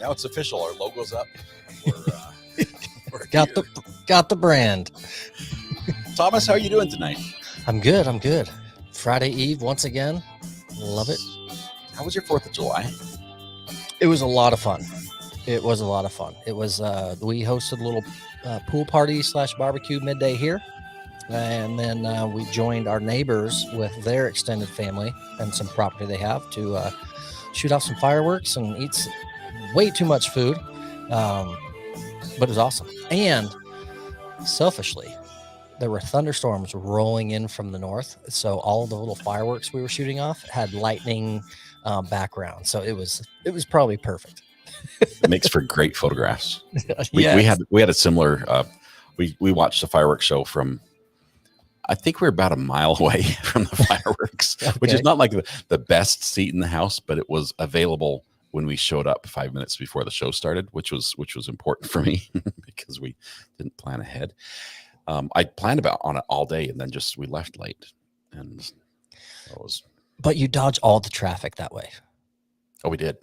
Now it's official. Our logo's up. We're got the brand. Thomas, how are you doing tonight? I'm good. Friday Eve once again. Love it. How was your 4th of July? It was a lot of fun. It was we hosted a little pool party / barbecue midday here. And then we joined our neighbors with their extended family and some property they have to shoot off some fireworks and eat way too much food. But it was awesome. And selfishly, there were thunderstorms rolling in from the north. So all the little fireworks we were shooting off had lightning background. So it was probably perfect. It makes for great photographs. Yes. We had a similar, we watched the fireworks show from, I think we're about a mile away from the fireworks, okay. Which is not like the best seat in the house, but it was available when we showed up 5 minutes before the show started, which was important for me because we didn't plan ahead. I planned on it all day, and then we left late, and that was. But you dodged all the traffic that way. Oh, we did.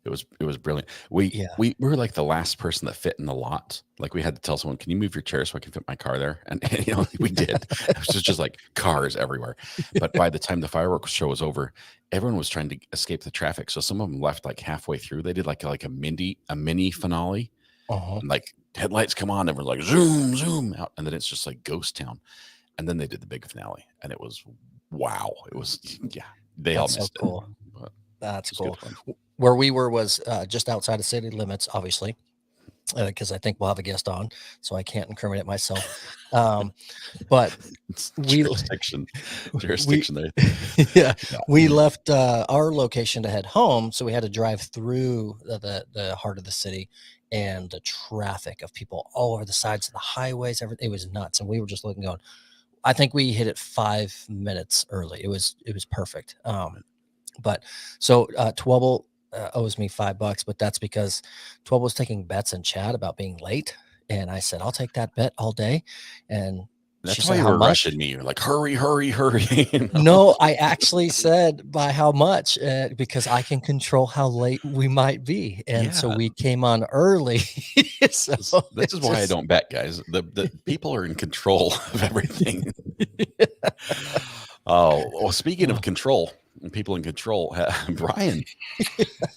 It was brilliant. We were like the last person that fit in the lot. Like we had to tell someone, "Can you move your chair so I can fit my car there?" And we did. It was just like cars everywhere. But by the time the fireworks show was over, everyone was trying to escape the traffic. So some of them left like halfway through. They did like a mini finale. And like headlights come on, and we're like zoom out, and then it's just like ghost town. And then they did the big finale, and it was wow. It was They all missed cool. it. But that's cool. Where we were was just outside of city limits, obviously, because I think we'll have a guest on, so I can't incriminate myself. But jurisdiction there. Yeah, we left our location to head home, so we had to drive through the heart of the city, and the traffic of people all over the sides of the highways, everything, it was nuts. And we were just looking, going, I think we hit it 5 minutes early. It was perfect. But so Twubble owes me $5, but that's because Twubble was taking bets in chat about being late, and I said I'll take that bet all day. And that's why you were rushing me. You're like, hurry. No, I actually said by how much, because I can control how late we might be. And so we came on early. So this is why I don't bet, guys. The people are in control of everything. Oh, well, speaking of control and people in control, Brian,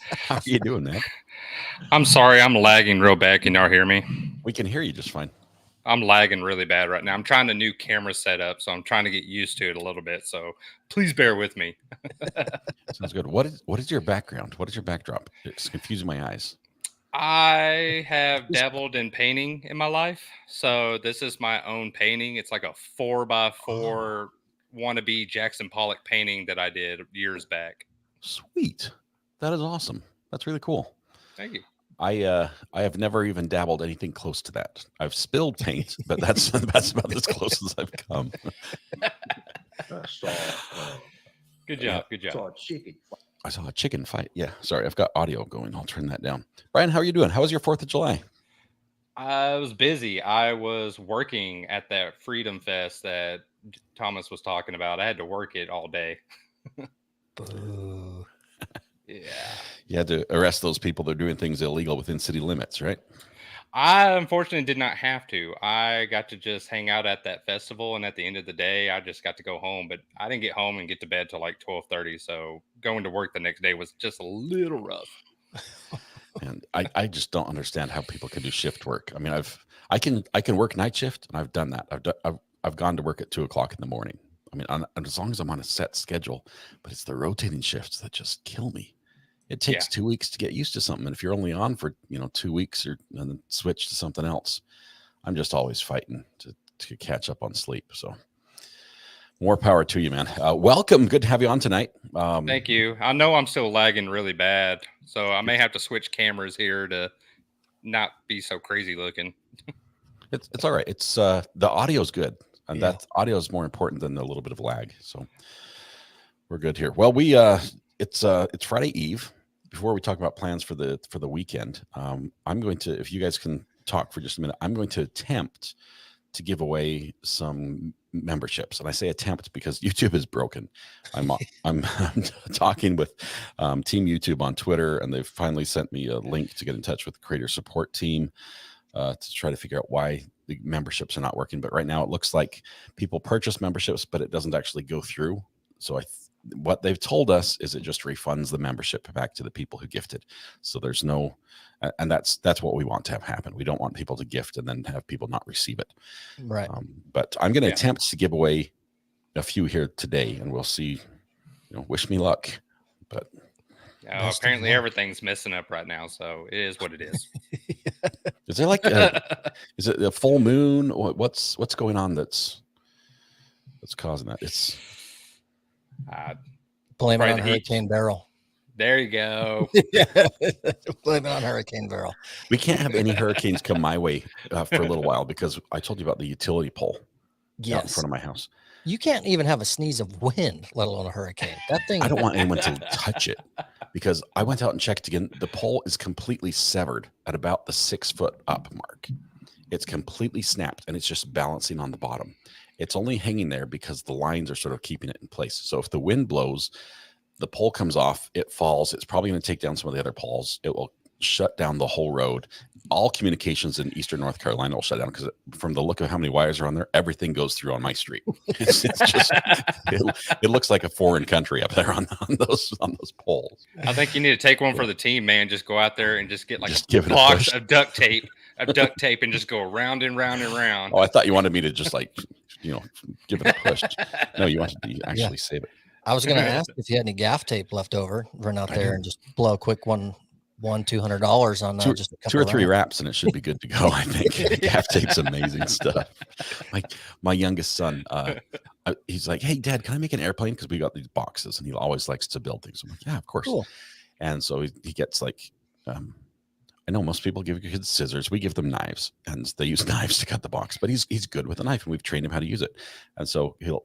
how are you doing, man? I'm sorry, I'm lagging real bad. Can y'all hear me? We can hear you just fine. I'm lagging really bad right now. I'm trying a new camera setup, so I'm trying to get used to it a little bit. So please bear with me. Sounds good. What is your background? What is your backdrop? It's confusing my eyes. I have dabbled in painting in my life. So this is my own painting. It's like a 4x4 wannabe Jackson Pollock painting that I did years back. Sweet. That is awesome. That's really cool. Thank you. I have never even dabbled anything close to that. I've spilled paint, but that's about as close as I've come. Good job. I saw a chicken fight. Yeah, sorry, I've got audio going. I'll turn that down. Brian, how are you doing? How was your 4th of July? I was busy. I was working at that Freedom Fest that Thomas was talking about. I had to work it all day. Boo. Yeah. You had to arrest those people that are doing things illegal within city limits, right? I unfortunately did not have to. I got to just hang out at that festival, and at the end of the day, I just got to go home. But I didn't get home and get to bed till like 12:30. So going to work the next day was just a little rough. And I just don't understand how people can do shift work. I mean, I can work night shift, and I've done that. I've gone to work at 2:00 in the morning. I mean, as long as I'm on a set schedule, but it's the rotating shifts that just kill me. It takes 2 weeks to get used to something. And if you're only on for, 2 weeks and then switch to something else, I'm just always fighting to catch up on sleep. So more power to you, man. Welcome. Good to have you on tonight. Thank you. I know I'm still lagging really bad, so I may have to switch cameras here to not be so crazy looking. It's all right. It's the audio's good. And that audio is more important than a little bit of lag. So we're good here. Well, it's Friday Eve. Before we talk about plans for the weekend, I'm going to, if you guys can talk for just a minute, I'm going to attempt to give away some memberships, and I say attempt because YouTube is broken. I'm talking with Team YouTube on Twitter, and they've finally sent me a link to get in touch with the creator support team to try to figure out why the memberships are not working. But right now it looks like people purchase memberships, but it doesn't actually go through. So what they've told us is it just refunds the membership back to the people who gifted. So there's no, and that's what we want to have happen. We don't want people to gift and then have people not receive it. Right. But I'm going to attempt to give away a few here today, and we'll see. Wish me luck. But apparently everything's messing up right now, so it is what it is. Is there like is it a full moon? What's going on that's causing that? It's blame it on Hurricane Beryl. There you go. Blame it on Hurricane Beryl. We can't have any hurricanes come my way for a little while because I told you about the utility pole out in front of my house. You can't even have a sneeze of wind, let alone a hurricane. That thing. I don't want anyone to touch it because I went out and checked again. The pole is completely severed at about the 6 foot up mark. It's completely snapped and it's just balancing on the bottom. It's only hanging there because the lines are sort of keeping it in place. So if the wind blows, the pole comes off, it falls. It's probably going to take down some of the other poles. It will shut down the whole road. All communications in eastern North Carolina will shut down because from the look of how many wires are on there, everything goes through on my street. It's just it looks like a foreign country up there on those poles. I think you need to take one for the team, man. Just go out there and just get like a box of duct tape and just go round and round and round. Oh, I thought you wanted me to just give it a push. No, you wanted to actually save it. I was going to ask if you had any gaff tape left over, run out there and just blow a quick $200 on just a couple 2 or 3 wraps and it should be good to go. I think gaff tape's amazing stuff. My youngest son, he's like, "Hey Dad, can I make an airplane?" Because we got these boxes and he always likes to build things. I'm like, "Yeah, of course." Cool. And so he gets like, I know most people give kids scissors. We give them knives, and they use knives to cut the box. But he's good with a knife, and we've trained him how to use it. And so he'll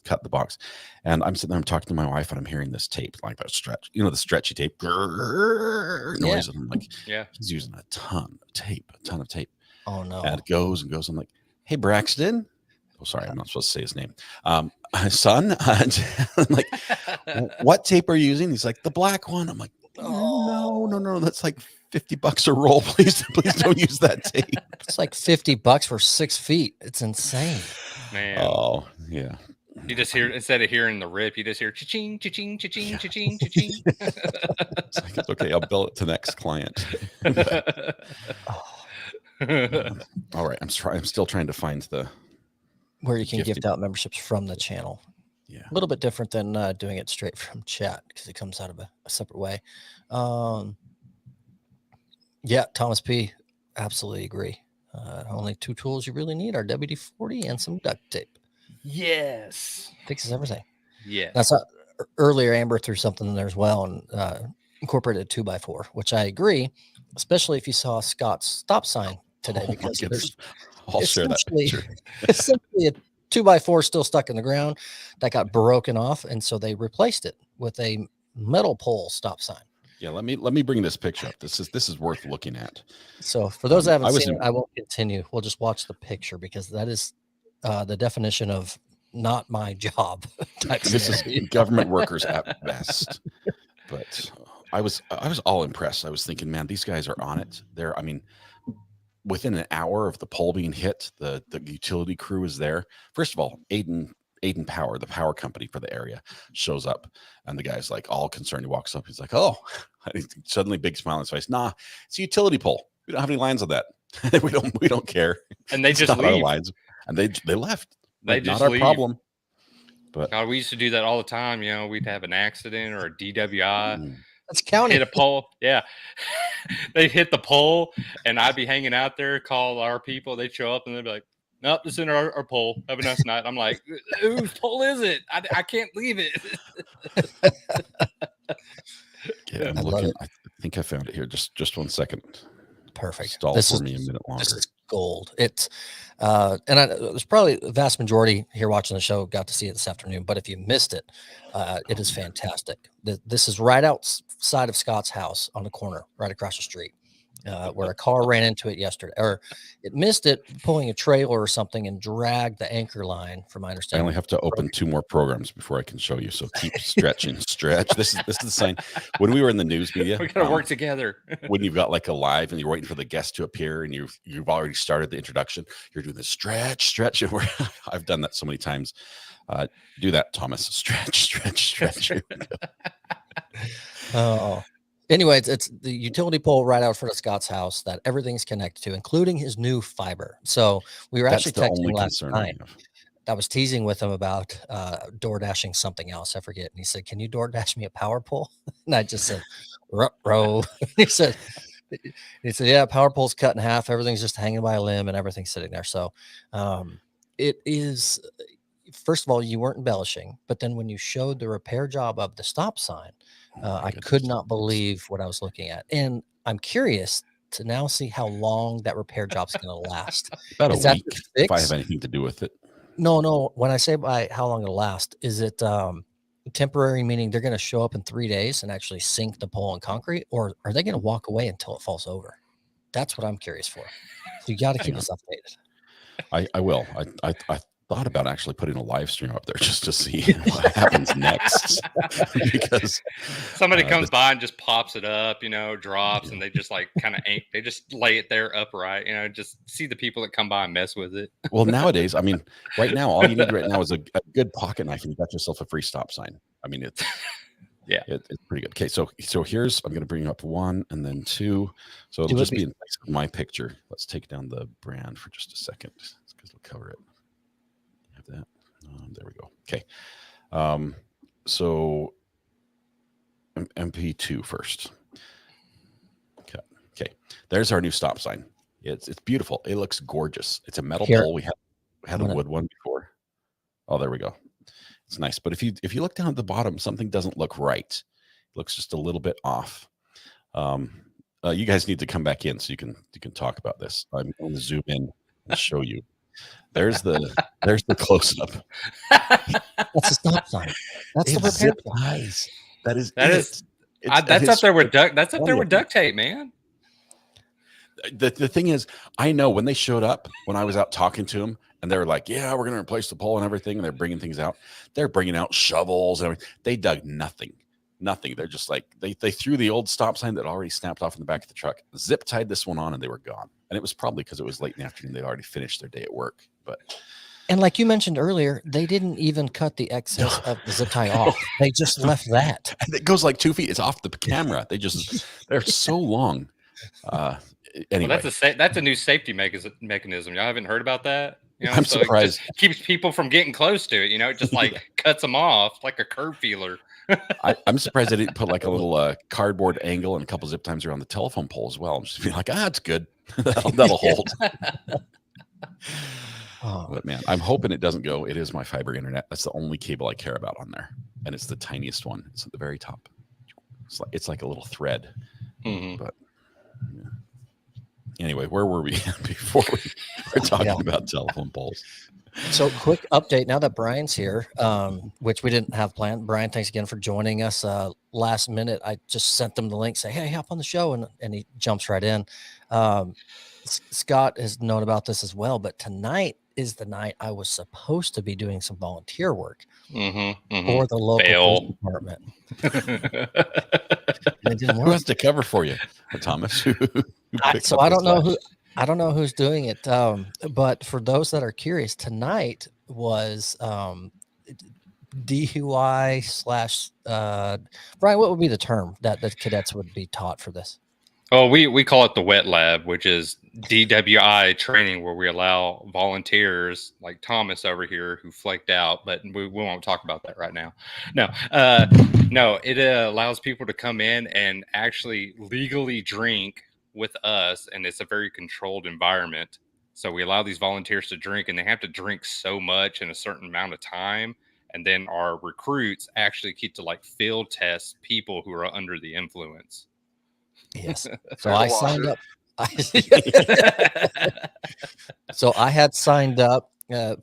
cut the box. And I'm sitting there, I'm talking to my wife, and I'm hearing this tape, like that stretch, the stretchy tape noise. And I'm like, he's using a ton of tape. Oh no! And it goes and goes. I'm like, "Hey Braxton." Oh, sorry, I'm not supposed to say his name. Son, I'm like, "What tape are you using?" He's like, "The black one." I'm like, "Oh no, that's like $50 a roll. Please don't use that tape." It's like $50 for 6 feet. It's insane, man. Oh yeah. You just hear, instead of hearing the rip, you just hear cha-ching, cha-ching, cha-ching, cha-ching, cha-ching. It's okay. I'll bill it to the next client. All right. I'm still trying to find where you can gift out memberships from the channel. Yeah. A little bit different than doing it straight from chat because it comes out of a separate way. Yeah, Thomas P. Absolutely agree. Only 2 tools you really need are WD-40 and some duct tape. Yes. Fixes everything. Yeah. That's earlier Amber threw something in there as well and incorporated a 2x4, which I agree, especially if you saw Scott's stop sign today. Because I'll share that picture. It's simply a 2x4 still stuck in the ground that got broken off, and so they replaced it with a metal pole stop sign. Yeah, let me bring this picture up. This is worth looking at. So for those that haven't seen it, I won't continue. We'll just watch the picture because that is the definition of not my job. This is government workers at best. But I was all impressed. I was thinking, man, these guys are on it. Within an hour of the pole being hit, the utility crew is there. First of all, Aiden Power, the power company for the area, shows up, and the guy's like all concerned. He walks up, he's like, "Oh," suddenly big smile on his face. "Nah, it's a utility pole. We don't have any lines on that. we don't care." And they just leave. Lines. And they left. They like, just not leave. Our problem. But God, we used to do that all the time. We'd have an accident or a DWI. That's county. Hit a pole. Yeah. They hit the pole, and I'd be hanging out there, call our people. They'd show up, and they'd be like, "Nope, this is our pole. Have a nice night." I'm like, "Whose pole is it? I can't leave it." Yeah, I'm looking. I think I found it here. Just 1 second. Perfect. Stall for me a minute longer. This is gold. It's there's probably the vast majority here watching the show got to see it this afternoon, but if you missed it, it is fantastic. This is right outside of Scott's house on the corner, right across the street. where a car ran into it yesterday, or it missed it pulling a trailer or something and dragged the anchor line, from my I understanding. only have to open 2 more programs before I can show you. So keep stretching, stretch. This is the sign. When we were in the news media, We gotta work together. when you've got like a live and you're waiting for the guest to appear and you've already started the introduction, you're doing the stretch. And I've done that so many times. Do that, Thomas. Stretch. Oh. Anyways, it's the utility pole right out front of Scott's house that everything's connected to, including his new fiber. So we were actually texting last night. I was teasing with him about door dashing something else. I forget. And he said, "Can you door dash me a power pole?" And I just said, "Ruh-roh." He said, "Yeah, power pole's cut in half. Everything's just hanging by a limb and everything's sitting there." So it is, first of all, you weren't embellishing, but then when you showed the repair job of the stop sign, I could not believe what I was looking at. And I'm curious to now see how long that repair job's going to last. About Is a that week, the fix? if I have anything to do with it. No. When I say by how long it'll last, is it temporary, meaning they're going to show up in 3 days and actually sink the pole in concrete, or are they going to walk away until it falls over? That's what I'm curious for. So you got to keep us updated. I will. I thought about actually putting a live stream up there just to see what happens next. Because somebody comes by and just pops it up, drops, and they just like kind of they just lay it there upright, just see the people that come by and mess with it. Well, nowadays, I mean, right now, all you need right now is a good pocket knife, and you got yourself a free stop sign. I mean, it's pretty good. Okay, so here's, I'm going to bring up 1 and then 2. So it'll just be in place of my picture. Let's take down the brand for just a second because we'll cover it. Have that. There we go. Okay. So MP2 first. Okay. There's our new stop sign. It's beautiful. It looks gorgeous. It's a metal pole. We had a wood one before. Oh, there we go. It's nice. But if you look down at the bottom, something doesn't look right. It looks just a little bit off. You guys need to come back in so you can talk about this. I'm going to zoom in and show you. There's the close up. That's a stop sign. That's the repair eyes. That is that's up there with duct. That's up there with duct tape, man. The thing is, I know when they showed up, when I was out talking to them, and they were like, "Yeah, we're going to replace the pole and everything," and they're bringing things out. They're bringing out shovels and everything. They dug nothing. They're just like they threw the old stop sign that already snapped off in the back of the truck, zip tied this one on, and they were gone. And it was probably because it was late in the afternoon. They'd already finished their day at work. And like you mentioned earlier, they didn't even cut the excess of the zip tie off. They just left that. And it goes like 2 feet. It's off the camera. They're so long. Anyway, well, that's a new safety mechanism. Y'all haven't heard about that? I'm surprised. It just keeps people from getting close to it. It just like cuts them off like a curb feeler. I'm surprised they didn't put like a little cardboard angle and a couple zip ties around the telephone pole as well. I'm just being like, it's good. that'll hold. But man, I'm hoping it doesn't go. It is my fiber internet. That's the only cable I care about on there, and it's the tiniest one. It's at the very top. It's like a little thread. Mm-hmm. But yeah. Anyway, where were we before we were talking about telephone poles? So quick update now that Brian's here, which we didn't have planned. Brian, thanks again for joining us. Last minute, I just sent them the link, say, "Hey, hop on the show," and he jumps right in. Scott has known about this as well, but tonight is the night I was supposed to be doing some volunteer work for the local police department. Who has to cover for you, Thomas? So I don't know who. I don't know who's doing it, but for those that are curious, tonight was DUI / Brian, what would be the term that the cadets would be taught for this? Oh, we call it the wet lab, which is DWI training, where we allow volunteers like Thomas over here who flaked out, but we won't talk about that right now. No, it allows people to come in and actually legally drink with us, and it's a very controlled environment. So we allow these volunteers to drink, and they have to drink so much in a certain amount of time. And then our recruits actually get to like field test people who are under the influence. Yes. So I signed up. So I had signed up.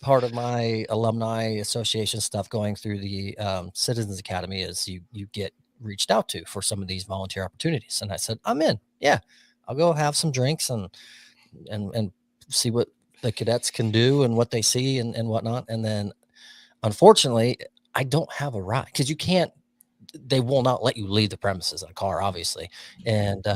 Part of my alumni association stuff going through the Citizens Academy is you get reached out to for some of these volunteer opportunities. And I said, I'm in. Yeah. I'll go have some drinks and see what the cadets can do and what they see and whatnot. And then unfortunately, I don't have a ride because they will not let you leave the premises in a car, obviously. And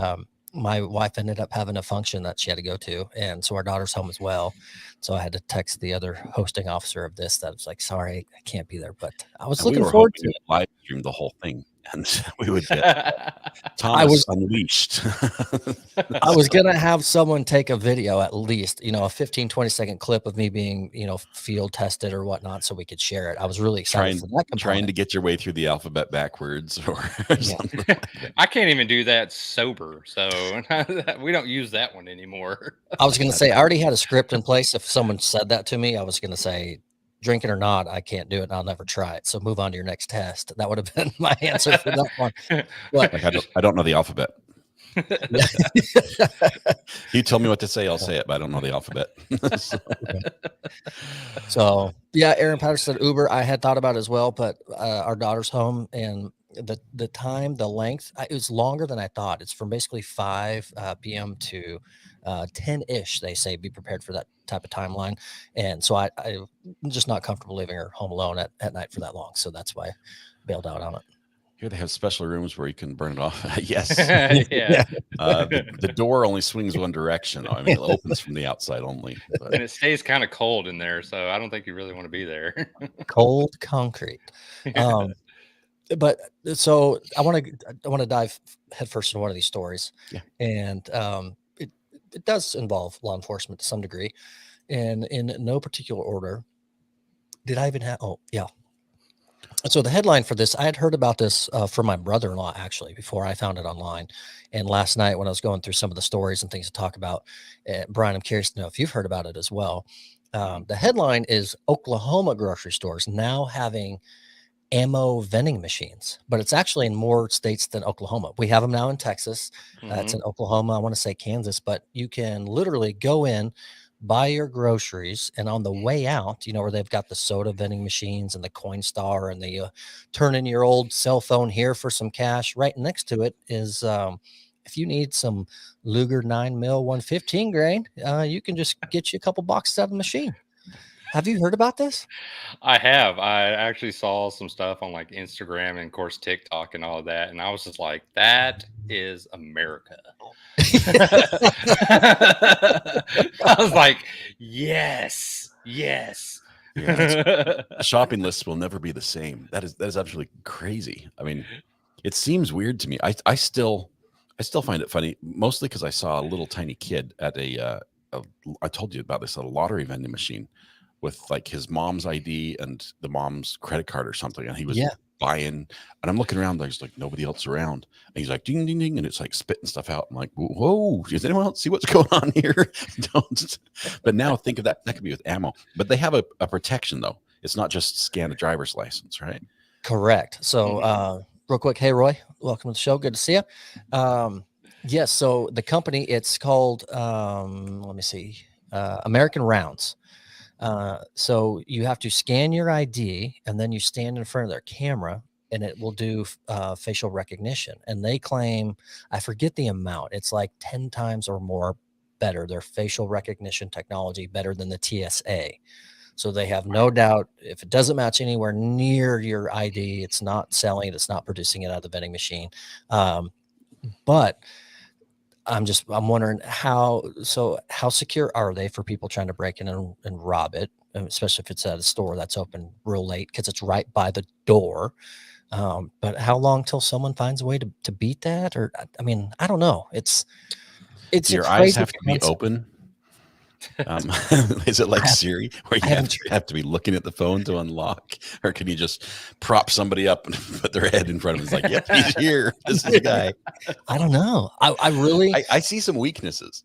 my wife ended up having a function that she had to go to. And so our daughter's home as well. So I had to text the other hosting officer of this that was like, sorry, I can't be there. But I was looking forward to live stream the whole thing. And we would get Thomas unleashed. I was going to have someone take a video, at least, a 15-20-second clip of me being, field tested or whatnot, so we could share it. I was really excited for that component. Trying to get your way through the alphabet backwards or something like that. I can't even do that sober. So we don't use that one anymore. I was going to say, I already had a script in place. If someone said that to me, I was going to say, drinking or not, I can't do it and I'll never try it. So move on to your next test. That would have been my answer for that one. But I don't know the alphabet. You tell me what to say, I'll say it, but I don't know the alphabet. So yeah, Aaron Patterson said Uber. I had thought about it as well, but our daughter's home and the time, the length, it was longer than I thought. It's from basically 5 p.m. to 10-ish. They say be prepared for that type of timeline. And so I'm just not comfortable leaving her home alone at night for that long. So that's why I bailed out on it. Here they have special rooms where you can burn it off. Yes. Yeah. The door only swings one direction. I mean, it opens from the outside only. But. And it stays kind of cold in there. So I don't think you really want to be there. Cold concrete. But so I want to dive headfirst into one of these stories. Yeah. And it does involve law enforcement to some degree. And in no particular order, did I even have, so the headline for this, I had heard about this from my brother-in-law, actually, before I found it online. And last night when I was going through some of the stories and things to talk about, Brian, I'm curious to know if you've heard about it as well. The headline is Oklahoma grocery stores now having ammo vending machines, but it's actually in more states than Oklahoma. We have them now in Texas. It's in Oklahoma. I want to say Kansas, but you can literally go in, buy your groceries, and on the way out, where they've got the soda vending machines and the Coinstar, and they turn in your old cell phone here for some cash. Right next to it is if you need some Luger 9mm 115 grain, you can just get you a couple boxes out of the machine. Have you heard about this? I have. I actually saw some stuff on like Instagram and of course TikTok and all of that. And I was just like, that is America. I was like, yes. Yeah, the shopping lists will never be the same. That is absolutely crazy. I mean, it seems weird to me. I still find it funny, mostly because I saw a little tiny kid at I told you about this, at a lottery vending machine with like his mom's ID and the mom's credit card or something. And he was buying, and I'm looking around, there's like nobody else around. And he's like, ding, ding, ding. And it's like spitting stuff out. I'm like, whoa, does anyone else see what's going on here? Don't. But now think of that. That could be with ammo. But they have a protection though. It's not just scan a driver's license, right? Correct. So real quick, hey, Roy, welcome to the show. Good to see you. Yes. So the company, it's called, let me see, American Rounds. So you have to scan your ID and then you stand in front of their camera and it will do facial recognition. And they claim, I forget the amount, it's like 10 times or more better. Their facial recognition technology better than the TSA. So they have no doubt if it doesn't match anywhere near your ID, it's not selling it, it's not producing it out of the vending machine. But I'm wondering how secure are they for people trying to break in and rob it, especially if it's at a store that's open real late because it's right by the door. But how long till someone finds a way to beat that? Or, I mean, I don't know. It's your eyes have to be open. Is it like Siri where you have to be looking at the phone to unlock, or can you just prop somebody up and put their head in front of him? It's like, yep, he's here. This is the guy. I don't know. I see some weaknesses.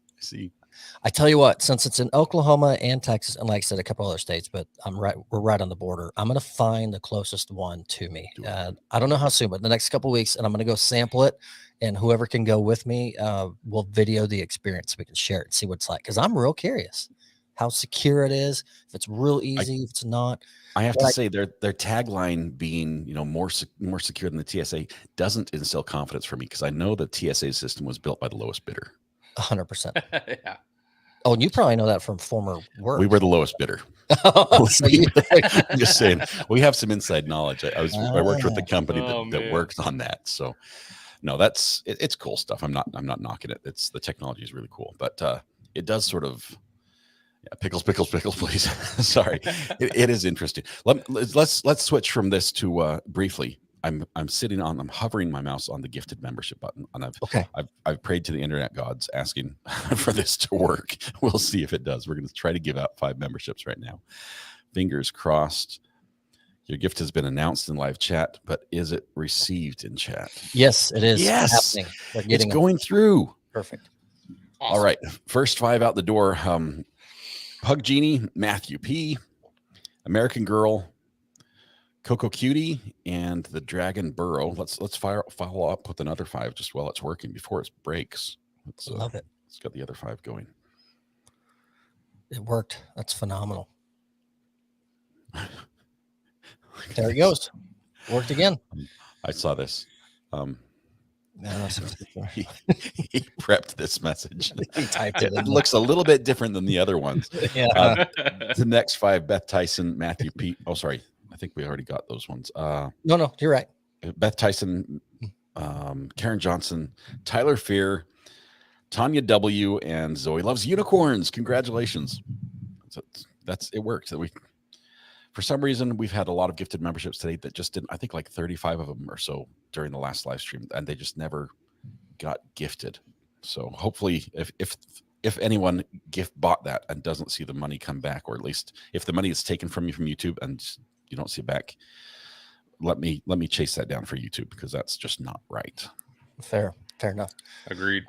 I tell you what, since it's in Oklahoma and Texas, and like I said, a couple other states, but we're right on the border. I'm going to find the closest one to me. I don't know how soon, but the next couple of weeks, and I'm going to go sample it. And whoever can go with me will video the experience. We can share it and see what it's like. Because I'm real curious how secure it is. If it's real easy, if it's not. I have to say their tagline being more secure than the TSA doesn't instill confidence for me, because I know the TSA system was built by the lowest bidder. 100%. Yeah. Oh, and you probably know that from former work. We were the lowest bidder. So you- I'm just saying, we have some inside knowledge. I worked with the company Oh, that man. worked on that. So no, it's cool stuff. I'm not knocking it. It's the technology is really cool, but it does sort of pickles, please. Sorry, it is interesting. Let's switch from this to briefly. I'm hovering my mouse on the gifted membership button, and I've prayed to the internet gods asking for this to work. We'll see if it does. We're going to try to give out 5 memberships right now. Fingers crossed. Your gift has been announced in live chat, but is it received in chat? Yes, it is. Yes, happening. It's going through. Perfect. Awesome. All right, first 5 out the door. Pug Genie, Matthew P, American Girl, Coco Cutie, and the Dragon Burrow. Let's follow up with another 5 just while it's working before it breaks. Love it. Let's get the other 5 going. It worked. That's phenomenal. There it goes. Worked again. I saw this. He prepped this message. He typed it. It looks a little bit different than the other ones. Yeah. The next 5: Beth Tyson, Matthew P. Oh, sorry. I think we already got those ones. No, you're right. Beth Tyson, Karen Johnson, Tyler Fear, Tanya W, and Zoe Loves Unicorns. Congratulations. It worked. For some reason, we've had a lot of gifted memberships today that just didn't. I think like 35 of them or so during the last live stream, and they just never got gifted. So hopefully, if anyone bought that and doesn't see the money come back, or at least if the money is taken from you from YouTube and you don't see it back, let me chase that down for YouTube, because that's just not right. Fair enough. Agreed.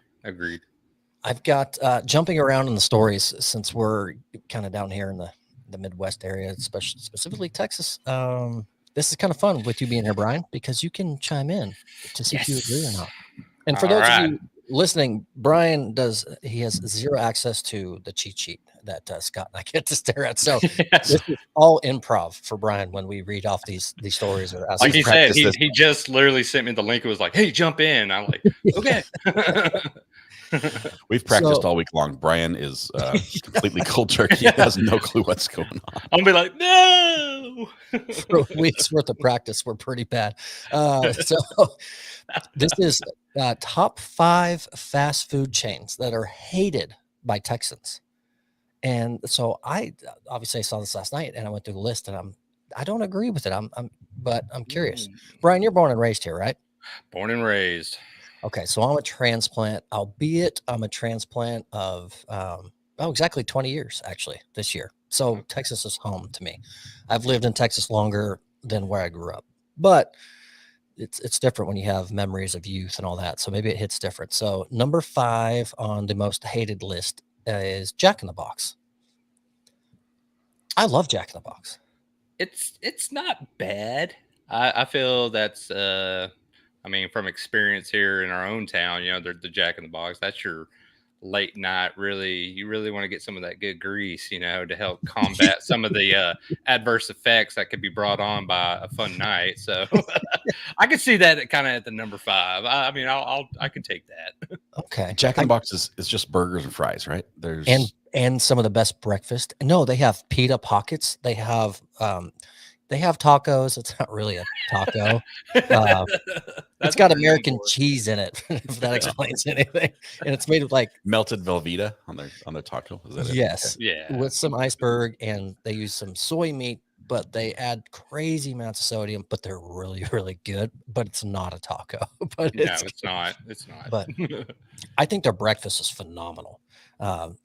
I've got jumping around in the stories, since we're kind of down here in the Midwest area, especially specifically Texas. This is kind of fun with you being here, Brian, because you can chime in to see if you agree or not. And for those of you listening, Brian has 0 access to the cheat sheet that Scott and I get to stare at. So this is all improv for Brian when we read off these stories. Or like he said, he just literally sent me the link. It was like, "Hey, jump in." I'm like, "Okay." We've practiced all week long. Brian is completely cold turkey. He has no clue what's going on. I'll be like, "No." For a week's worth of practice, we're pretty bad. So this is top 5 fast food chains that are hated by Texans. And so I obviously saw this last night, and I went through the list, and I don't agree with it. But I'm curious. Brian, you're born and raised here, right? Born and raised. Okay, so I'm a transplant, albeit I'm a transplant of exactly 20 years actually this year. So Texas is home to me. I've lived in Texas longer than where I grew up, but it's different when you have memories of youth and all that. So maybe it hits different. So number 5 on the most hated list is Jack in the Box. I love Jack in the Box. It's not bad. I feel that's I mean, from experience here in our own town, the Jack in the Box, that's your late night. You really want to get some of that good grease, to help combat some of the adverse effects that could be brought on by a fun night. So I could see that kind of at the number 5. I mean, I could take that. Okay. Jack in the Box is just burgers and fries, right? There's and some of the best breakfast. No, they have pita pockets. They have tacos. It's not really a taco. It's got American cheese in it, if that explains anything. And it's made of like melted Velveeta on their taco. Is that it? Yes. Okay. Yeah. With some iceberg, and they use some soy meat, but they add crazy amounts of sodium, but they're really, really good. But it's not a taco. But it's not. But I think their breakfast is phenomenal.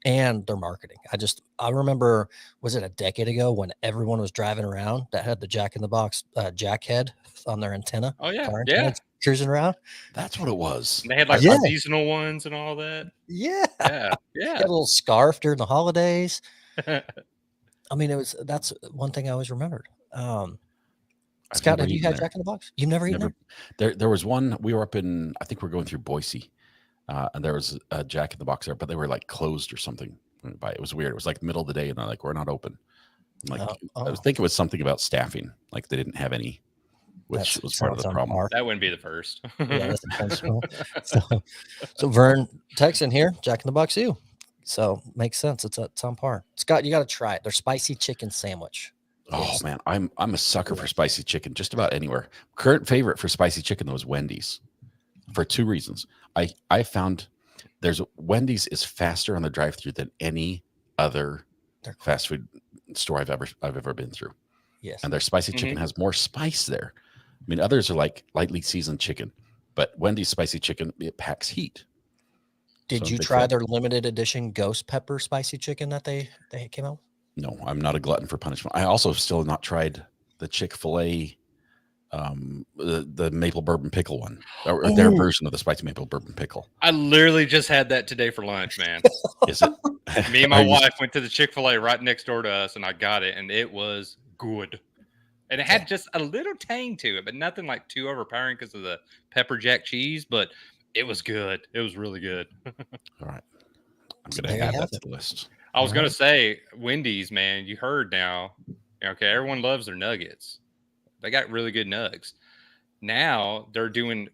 And their marketing. I remember, was it a decade ago when everyone was driving around that had the Jack in the Box jack head on their antenna? Oh yeah, cruising around. That's what it was. And they had like seasonal ones and all that. Yeah. Had a little scarf during the holidays. I mean, that's one thing I always remembered. Scott, have you had Jack in the Box? You've never eaten it? There was one. We were up in, I think we're going through Boise. And there was a Jack in the Box there, but they were like closed or something. It was weird. It was like middle of the day, and they're like, "We're not open." I was thinking it was something about staffing, like they didn't have any which was part of the problem. That wouldn't be the first. Yeah, that's intentional. So Vern texting here, Jack in the Box U. So makes sense. It's on par. Scott, you got to try it. Their spicy chicken sandwich. Oh man, I'm a sucker for spicy chicken. Just about anywhere. Current favorite for spicy chicken though is Wendy's, for two reasons. I found Wendy's is faster on the drive-through than any other fast food store I've ever been through. Yes, and their spicy chicken has more spice there. I mean, others are like lightly seasoned chicken, but Wendy's spicy chicken, it packs heat. Did you try their limited edition ghost pepper spicy chicken that they came out with? No, I'm not a glutton for punishment. I also still have not tried the Chick-fil-A, the maple bourbon pickle one, or their version of the spicy maple bourbon pickle. I literally just had that today for lunch, man. Is it? Me and my wife went to the Chick-fil-A right next door to us, and I got it, and it was good. And it had just a little tang to it, but nothing like too overpowering because of the pepper jack cheese, but it was good. It was really good. All right. I'm going to add that to the list. I was going to say, Wendy's, man, you heard now. Okay, everyone loves their nuggets. They got really good nugs. Now they're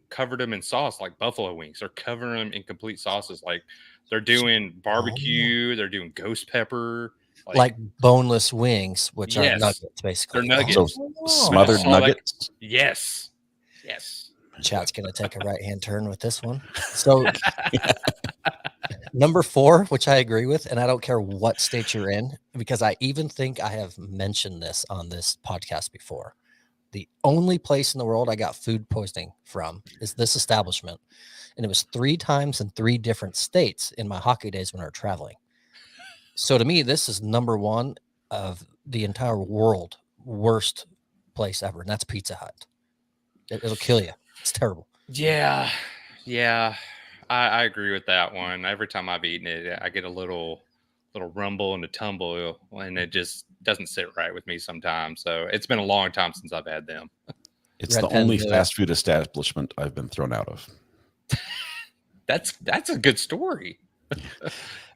covered them in sauce like buffalo wings. They're covering them in complete sauces. Like they're doing barbecue. They're doing ghost pepper. Like boneless wings, which are nuggets, basically. They're nuggets. So smothered nuggets? Yes. Chat's going to take a right-hand turn with this one. So number 4, which I agree with, and I don't care what state you're in, because I even think I have mentioned this on this podcast before. The only place in the world I got food poisoning from is this establishment. And it was 3 times in 3 different states in my hockey days when I were traveling. So to me, this is number 1 of the entire world worst place ever. And that's Pizza Hut. It'll kill you. It's terrible. Yeah. I agree with that one. Every time I've eaten it, I get a little rumble and a tumble, and it just doesn't sit right with me sometimes. So it's been a long time since I've had them. It's the only fast food establishment I've been thrown out of. That's a good story.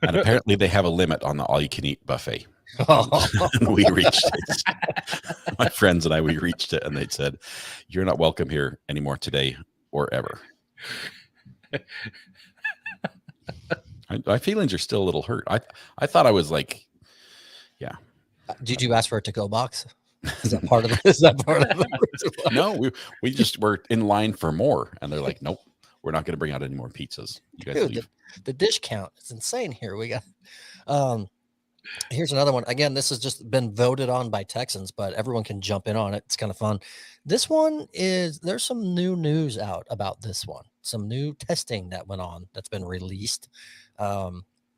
And apparently they have a limit on the all-you-can-eat buffet. And we reached it. My friends and we reached it, and they said, "You're not welcome here anymore today or ever." My feelings are still a little hurt. I thought I was like, yeah. Did you ask for a to-go box? Is that part of it? Is that part of it? No, we just were in line for more, and they're like, "Nope, we're not going to bring out any more pizzas. You guys leave." The dish count is insane here. We got here's another one. Again, this has just been voted on by Texans, but everyone can jump in on it. It's kind of fun. This one there's some new news out about this one. Some new testing that went on that's been released.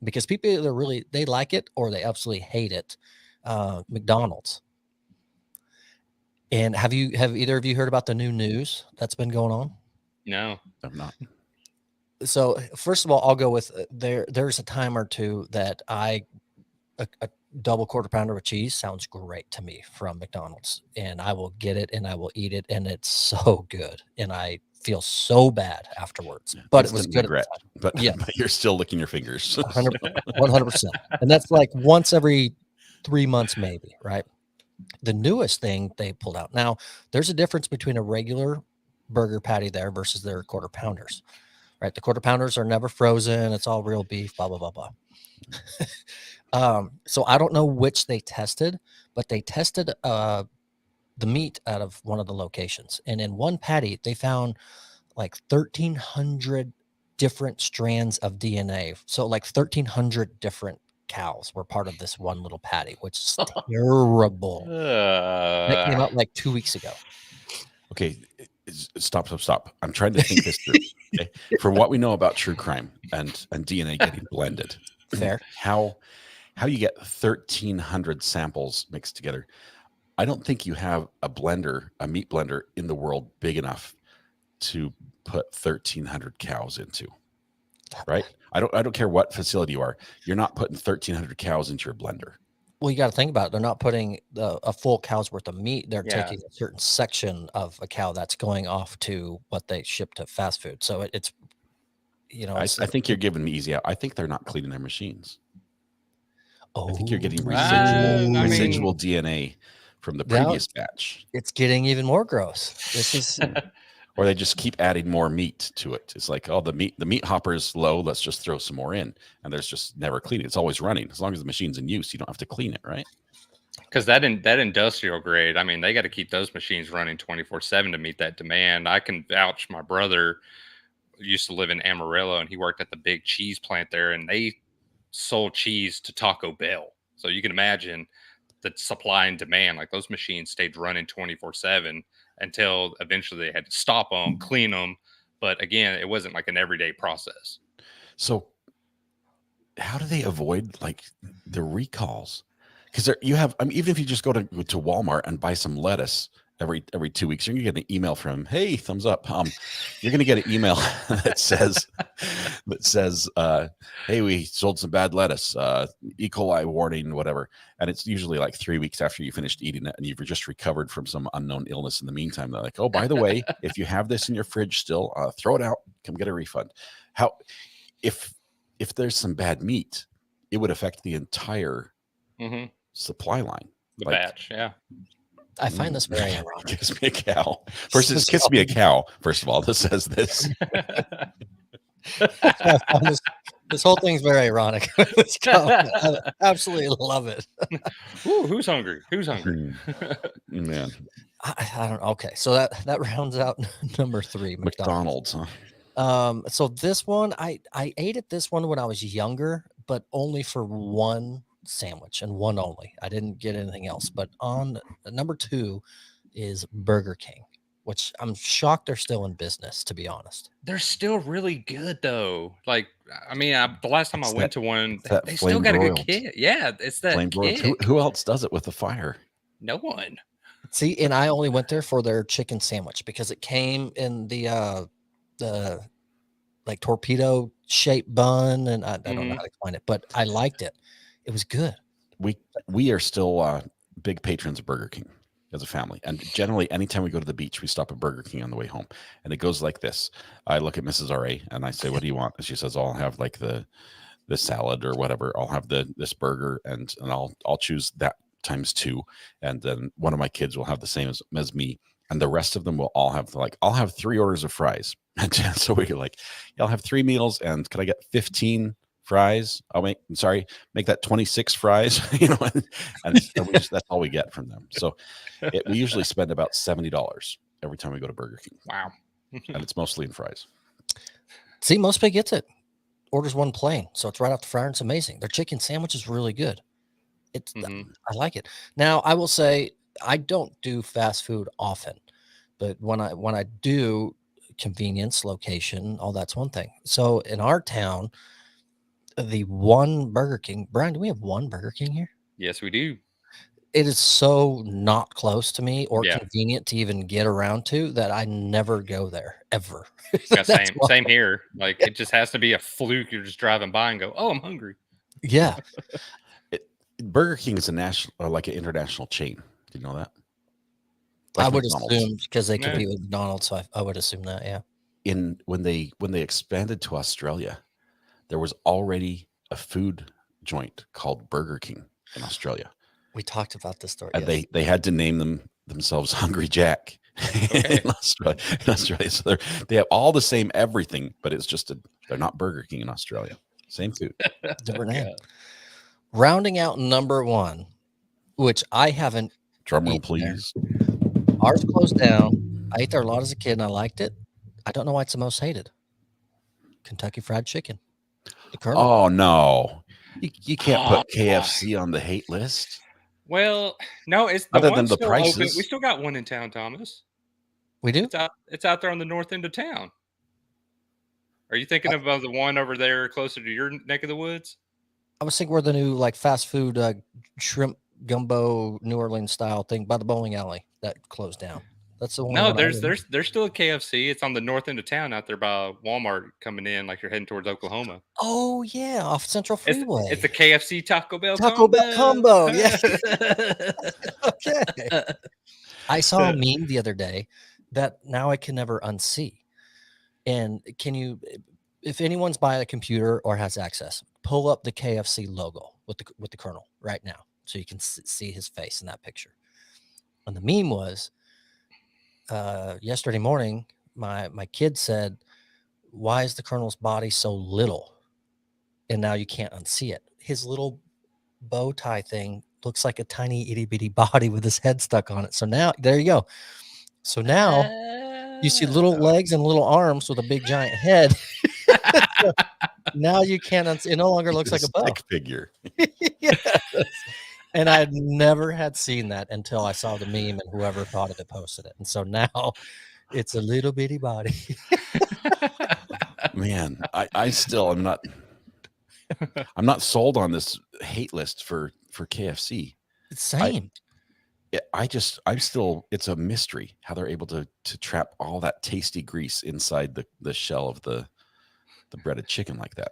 Because people either they like it or they absolutely hate it. McDonald's. And have either of you heard about the new news that's been going on? No, I'm not. So first of all, I'll go with there's a time or two that a double quarter pounder with cheese sounds great to me from McDonald's, and I will get it and I will eat it, and it's so good, and I feel so bad afterwards. But it was good. But you're still licking your fingers. 100%. And that's like once every 3 months, maybe, right? The newest thing they pulled out. Now, there's a difference between a regular burger patty there versus their quarter pounders, right? The quarter pounders are never frozen. It's all real beef, blah, blah, blah, blah. So I don't know which they tested, but they tested the meat out of one of the locations. And in one patty, they found like 1,300 different strands of DNA. So like 1,300 different cows were part of this one little patty, which is terrible. That came out like 2 weeks ago. Okay. Stop. I'm trying to think this through. Okay? For what we know about true crime and DNA getting blended. Fair. How you get 1,300 samples mixed together. I don't think you have a meat blender in the world big enough to put 1,300 cows into, right? I don't care what facility you are. You're not putting 1,300 cows into your blender. Well, you got to think about it. They're not putting a full cow's worth of meat. They're taking a certain section of a cow that's going off to what they ship to fast food. So it's, I think you're giving me easy out. I think they're not cleaning their machines. I think you're getting residual DNA from the Now previous batch. it's getting even more gross. This is Or they just keep adding more meat to it. It's like, oh, the meat hopper is low. Let's just throw some more in. And there's just never cleaning. It's always running. As long as the machine's in use, you don't have to clean it, right? Because that industrial grade, I mean, they got to keep those machines running 24/7 to meet that demand. I can vouch. My brother used to live in Amarillo, and he worked at the big cheese plant there, and they sold cheese to Taco Bell. So you can imagine the supply and demand. Like those machines stayed running 24/7 until eventually they had to stop them, clean them. But again, it wasn't like an everyday process. So how do they avoid like the recalls? Because you have, I mean, even if you just go to Walmart and buy some lettuce every 2 weeks, you're gonna get an email from, hey, thumbs up. You're gonna get an email that says hey, we sold some bad lettuce, E. coli warning, whatever. And it's usually like 3 weeks after you finished eating it and you've just recovered from some unknown illness in the meantime. They're like, oh, by the way, if you have this in your fridge still, throw it out, come get a refund. How if there's some bad meat, it would affect the entire supply line. The batch, yeah. I find this very ironic. Kiss me a cow. First, it's kiss me a cow. First of all, this says this. This whole thing's very ironic. I absolutely love it. Ooh, who's hungry? Who's hungry? Man, I don't know. Okay, so that rounds out number 3. McDonald's, huh? So this one, I ate at this one when I was younger, but only for one sandwich and one only. I didn't get anything else. But on number 2 is Burger King, which I'm shocked they're still in business, to be honest. They're still really good though. Like, I mean, the last time I went to one, they still got a good kit. Yeah, it's that kit. Who else does it with the fire? No one. See, and I only went there for their chicken sandwich because it came in the like torpedo shaped bun, and I don't know how to explain it, but I liked it. It was good. We are still big patrons of Burger King as a family, and generally anytime we go to the beach, we stop at Burger King on the way home. And it goes like this: I look at Mrs. RA and I say, "What do you want?" And she says, "I'll have like the salad or whatever. I'll have this burger, and I'll choose that times 2." And then one of my kids will have the same as me, and the rest of them will all have I'll have 3 orders of fries. And so we're like, I'll have 3 meals, and could I get 15 fries? Make that 26 fries, and that's all we get from them. So we usually spend about $70 every time we go to Burger King. Wow. And it's mostly in fries. See, most pay gets it. Orders one plain, so it's right off the fryer. It's amazing. Their chicken sandwich is really good. I like it. Now, I will say I don't do fast food often, but when I do, convenience, location, all that's one thing. So in our town, the one Burger King, Brian, do we have one Burger King here? Yes, we do. It is so not close to me or convenient to even get around to that I never go there ever. Yeah, same here. Like it just has to be a fluke. You're just driving by and go, "Oh, I'm hungry." Yeah. Burger King is a national, like an international chain. Do you know that? Like I would assume because they compete with McDonald's, so I would assume that. Yeah. When they expanded to Australia, there was already a food joint called Burger King in Australia. We talked about this story. And they had to name themselves Hungry Jack in Australia. So they have all the same everything, but it's just they're not Burger King in Australia. Same food. Different name. Rounding out number 1, which I haven't. Drum roll, please. Ours closed down. I ate there a lot as a kid, and I liked it. I don't know why it's the most hated. Kentucky Fried Chicken. The Colonel. Oh no, you can't put KFC on the hate list. Well, no, it's other than the prices. Open. We still got one in town, Thomas. We do. It's out there on the north end of town. Are you thinking about the one over there closer to your neck of the woods? I was thinking where the new like fast food shrimp gumbo New Orleans style thing by the bowling alley that closed down. That's the one. No, there's still a KFC. It's on the north end of town out there by Walmart coming in like you're heading towards Oklahoma. Oh yeah, off Central Freeway. It's a KFC Taco Bell combo. Yeah. Okay. I saw a meme the other day that now I can never unsee. And can you, if anyone's by a computer or has access, pull up the KFC logo with the Colonel right now, so you can see his face in that picture. And the meme was yesterday morning, my kid said, "Why is the Colonel's body so little?" And now you can't unsee it. His little bow tie thing looks like a tiny itty bitty body with his head stuck on it. So now there you go. So now you see little legs and little arms with a big giant head. So now you can't unsee. It no longer looks like a bow figure. Yes. And I never had seen that until I saw the meme and whoever thought of it posted it. And so now it's a little bitty body. Man, I still am not. I'm not sold on this hate list for KFC. Same. I'm still. It's a mystery how they're able to trap all that tasty grease inside the shell of the breaded chicken like that.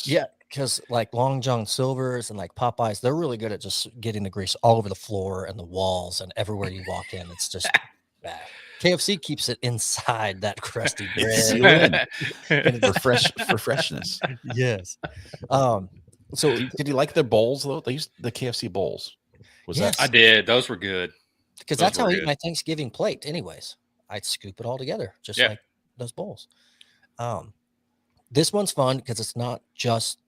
Yeah, because like Long John Silver's and like Popeyes, they're really good at just getting the grease all over the floor and the walls and everywhere you walk in. It's just bad. KFC keeps it inside that crusty bread for freshness. Yes. So did you like the bowls though? They used the KFC bowls. Was yes, that? I did. Those were good. Because that's how I eat my Thanksgiving plate. Anyways, I'd scoop it all together just like those bowls. This one's fun because it's not just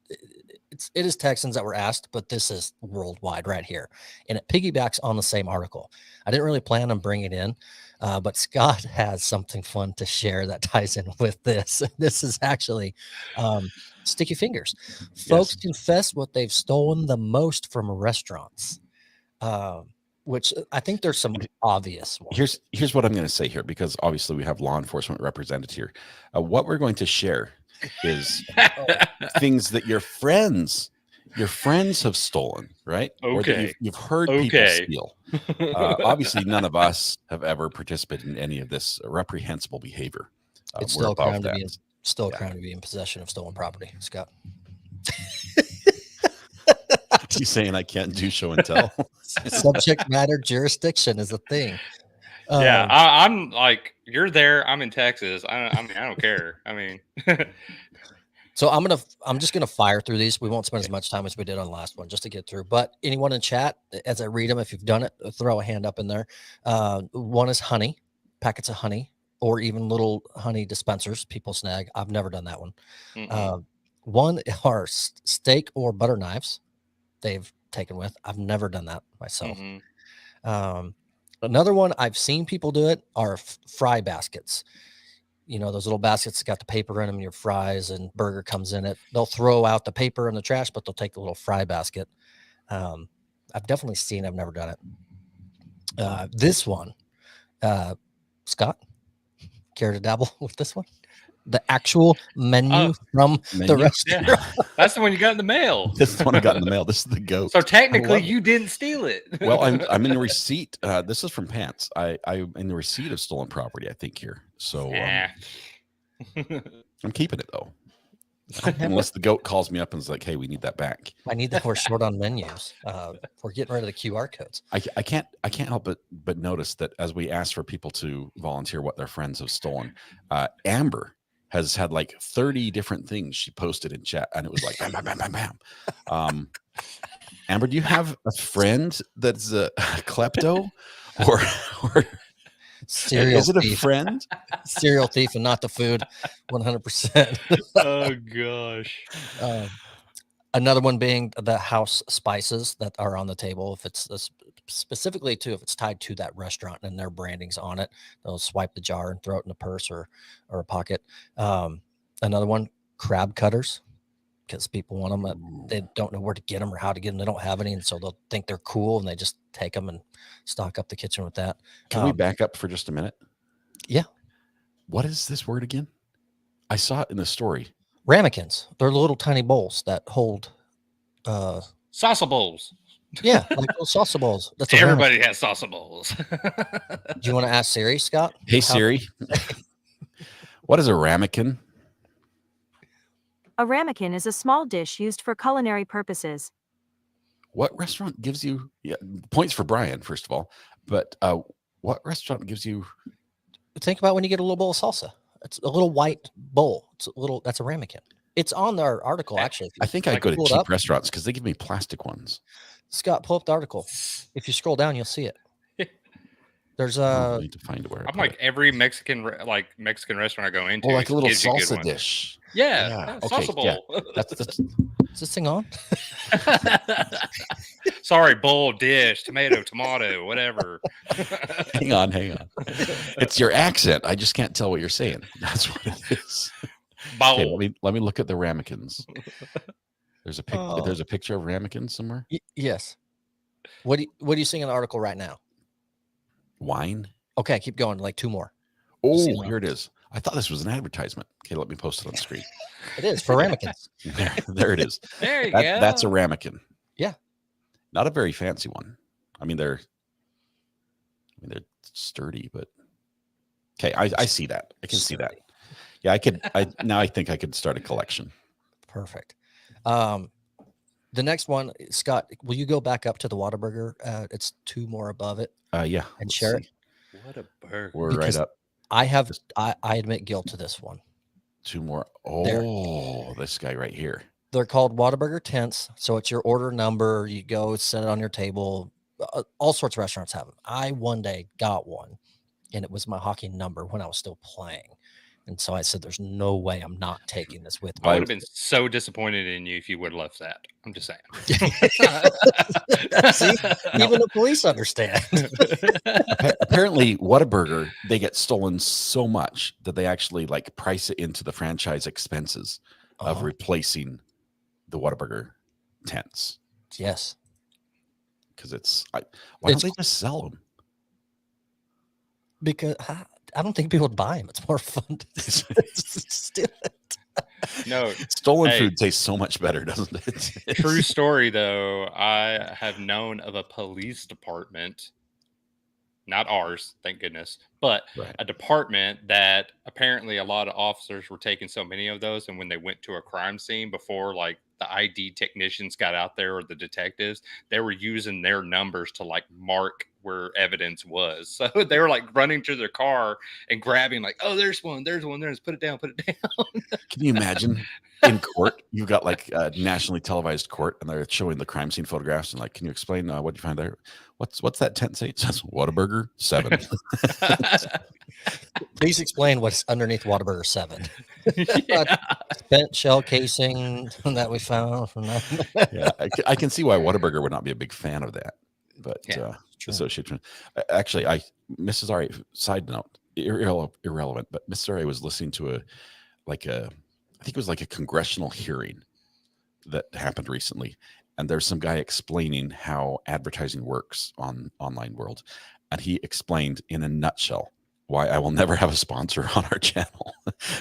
it is Texans that were asked, but this is worldwide right here, and it piggybacks on the same article. I didn't really plan on bringing it in, but Scott has something fun to share that ties in with this. This is actually sticky fingers. Folks confess what they've stolen the most from restaurants, which I think there's some obvious ones. Here's what I'm going to say here, because obviously we have law enforcement represented here. What we're going to share is things that your friends have stolen, right? Okay. Or that you've heard people steal. Obviously, none of us have ever participated in any of this reprehensible behavior. It's still a crime to be in possession of stolen property, Scott. You saying I can't do show and tell? Subject matter jurisdiction is a thing. Yeah, I'm like, you're there. I'm in Texas. I mean, I don't care. I mean, so I'm just gonna fire through these. We won't spend as much time as we did on the last one just to get through. But anyone in chat, as I read them, if you've done it, throw a hand up in there. One is honey, packets of honey, or even little honey dispensers. People snag. I've never done that one. One are steak or butter knives. They've taken with. I've never done that myself. Another one I've seen people do it are fry baskets. You know, those little baskets that got the paper in them, your fries and burger comes in it. They'll throw out the paper in the trash, but they'll take the little fry basket. I've definitely seen it. I've never done it. This one, Scott, care to dabble with this one? The actual menu from the restaurant. Yeah. That's the one you got in the mail. This is the one I got in the mail. This is the goat. So technically, you didn't steal it. Well, I'm in the receipt. This is from Pants. I'm in the receipt of stolen property, I think, here. So I'm keeping it though. Unless the goat calls me up and is like, "Hey, we need that back." I need that. We're short on menus. We're getting rid of the QR codes. I can't help but notice that as we ask for people to volunteer what their friends have stolen, Amber has had like 30 different things she posted in chat, and it was like bam, bam, bam, bam, bam. Amber, do you have a friend that's a klepto, or serial is it a thief. friend? Serial thief and not the food, 100%. Oh gosh. Another one being the house spices that are on the table. If it's specifically if it's tied to that restaurant and their branding's on it, they'll swipe the jar and throw it in a purse or a pocket. Another one, crab cutters, because people want them. They don't know where to get them or how to get them. They don't have any, and so they'll think they're cool and they just take them and stock up the kitchen with that. Can we back up for just a minute? Yeah. What is this word again? I saw it in the story. Ramekins. They're little tiny bowls that hold salsa bowls. Yeah, like those salsa bowls. That's everybody has salsa bowls. Do you want to ask Siri, Scott? Hey Siri, what is a ramekin? A ramekin is a small dish used for culinary purposes. What restaurant gives you points for Brian, first of all, but what restaurant gives you? Think about when you get a little bowl of salsa. It's a little white bowl. That's a ramekin. It's on our article, actually. I think I go to cheap restaurants because they give me plastic ones. Scott, pull up the article. If you scroll down, you'll see it. There's I need to find where I'm like every Mexican restaurant I go into. oh, like a little gives you good salsa ones. dish. Yeah, Okay. salsa Yeah. bowl. That's is this thing on? Sorry, bowl, dish, tomato, whatever. hang on. It's your accent. I just can't tell what you're saying. That's what it is. Okay, Bowl. let me look at the ramekins. There's a Oh. there's a picture of ramekins somewhere. Yes. What do you see in the article right now? Wine. Okay, keep going. Like 2 more. Oh, here it is. I thought this was an advertisement. Okay, let me post it on the screen. It is for ramekins. There it is. There you go. That's a ramekin. Yeah. Not a very fancy one. I mean, they're sturdy, but okay, I see that. I can see that. Yeah, I think I could start a collection. Perfect. The next one, Scott, will you go back up to the Whataburger? It's 2 more above it. Yeah. And share it. What a burger. We're Because right up. I admit guilt to this one. 2 more. Oh, this guy right here. They're called Whataburger tents. So it's your order number. You go set it on your table. All sorts of restaurants have them. I one day got one, and it was my hockey number when I was still playing. And so I said, there's no way I'm not taking this with me. I would have been so disappointed in you if you would have left that. I'm just saying. See, even the police understand. Apparently, Whataburger, they get stolen so much that they actually like price it into the franchise expenses of replacing the Whataburger tents. Yes. Because why don't they just sell them? Because I don't think people would buy them. It's more fun to steal it. No, stolen food tastes so much better, doesn't it? True story, though. I have known of a police department, not ours, thank goodness, but a department that apparently a lot of officers were taking so many of those, and when they went to a crime scene before, like the ID technicians got out there or the detectives, they were using their numbers to like mark where evidence was. So they were like running to their car and grabbing like, oh, there's one, put it down. Can you imagine in court, you've got like a nationally televised court and they're showing the crime scene photographs and like, can you explain what you find there? What's that tent say? It says Whataburger 7. Please explain what's underneath Whataburger 7. Spent shell casing that we found from that. Yeah, I can see why Whataburger would not be a big fan of that, but association. Actually, Mrs. Ari, side note, irrelevant, but Mrs. Ari was listening to I think it was like a congressional hearing that happened recently, and there's some guy explaining how advertising works on online world, and he explained in a nutshell why I will never have a sponsor on our channel.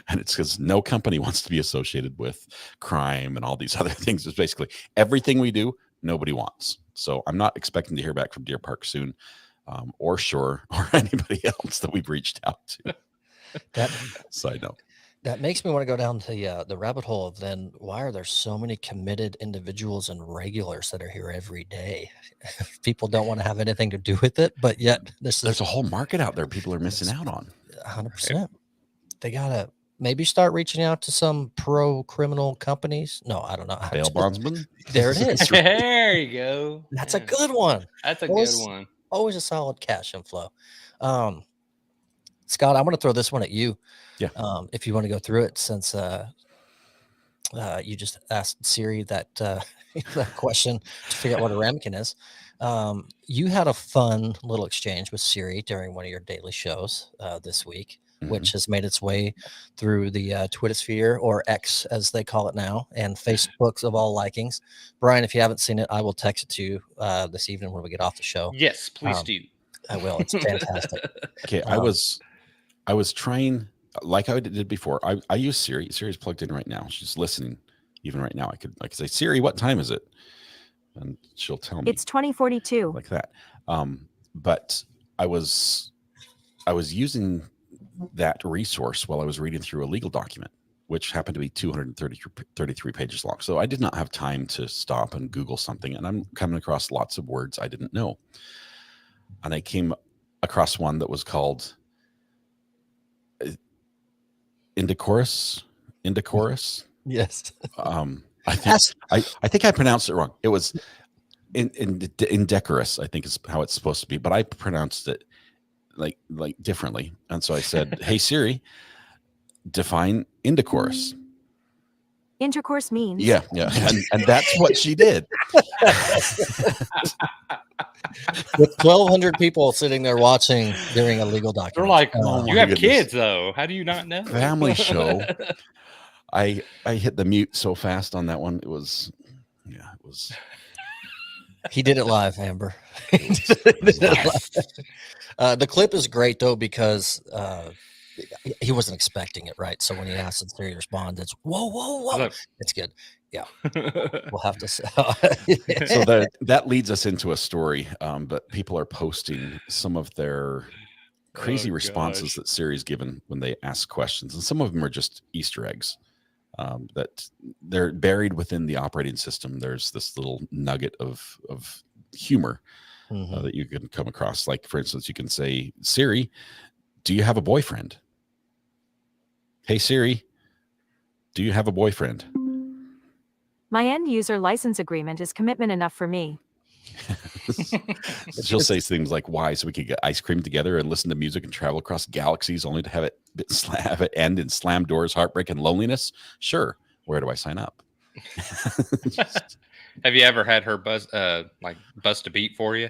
And it's because no company wants to be associated with crime and all these other things. It's basically everything we do, nobody wants. So I'm not expecting to hear back from Deer Park soon, or Shore, or anybody else that we've reached out to. That side note. That makes me want to go down the rabbit hole of then why are there so many committed individuals and regulars that are here every day? People don't want to have anything to do with it, but yet there's a whole market out there people are missing out on. 100%. They gotta maybe start reaching out to some pro-criminal companies. No, I don't know. Bail bondsman. There it is. There you go. That's a good one. That's a good one. Always a solid cash inflow. Scott, I'm going to throw this one at you. Yeah. If you want to go through it, since you just asked Siri that that question to figure out what a ramekin is. You had a fun little exchange with Siri during one of your daily shows this week, which has made its way through the Twitter sphere, or X as they call it now, and Facebooks of all likings. Brian, if you haven't seen it, I will text it to you this evening when we get off the show. Yes, please do. I will. It's fantastic. Okay, I was trying, like I did before. I use Siri. Siri's plugged in right now. She's listening. Even right now, I could say, Siri, what time is it? And she'll tell me. It's 2042. Like that. But I was using that resource while I was reading through a legal document, which happened to be 233 pages long. So I did not have time to stop and Google something. And I'm coming across lots of words I didn't know. And I came across one that was called indecorous. Yes. I think I pronounced it wrong. It was indecorous, I think is how it's supposed to be, but I pronounced it like differently. And so I said, "Hey Siri, define intercourse." Intercourse means. Yeah, and that's what she did. With 1,200 people sitting there watching during a legal document. They're like, Oh you my have goodness. kids though. How do you not know? Family show. I hit the mute so fast on that one. It was. He did it live, Amber. The clip is great though because he wasn't expecting it, right? So when he asked and Siri responded, it's whoa. It's good. Yeah, we'll have to. So that leads us into a story. But people are posting some of their crazy responses that Siri's given when they ask questions, and some of them are just Easter eggs. That they're buried within the operating system. There's this little nugget of humor that you can come across. Like, for instance, you can say, "Siri, do you have a boyfriend?" "Hey Siri, do you have a boyfriend?" My end user license agreement is commitment enough for me. She'll say things like, "Why? So we could get ice cream together and listen to music and travel across galaxies, only to have it end in slam doors, heartbreak, and loneliness." Sure. Where do I sign up? Have you ever had her bust a beat for you?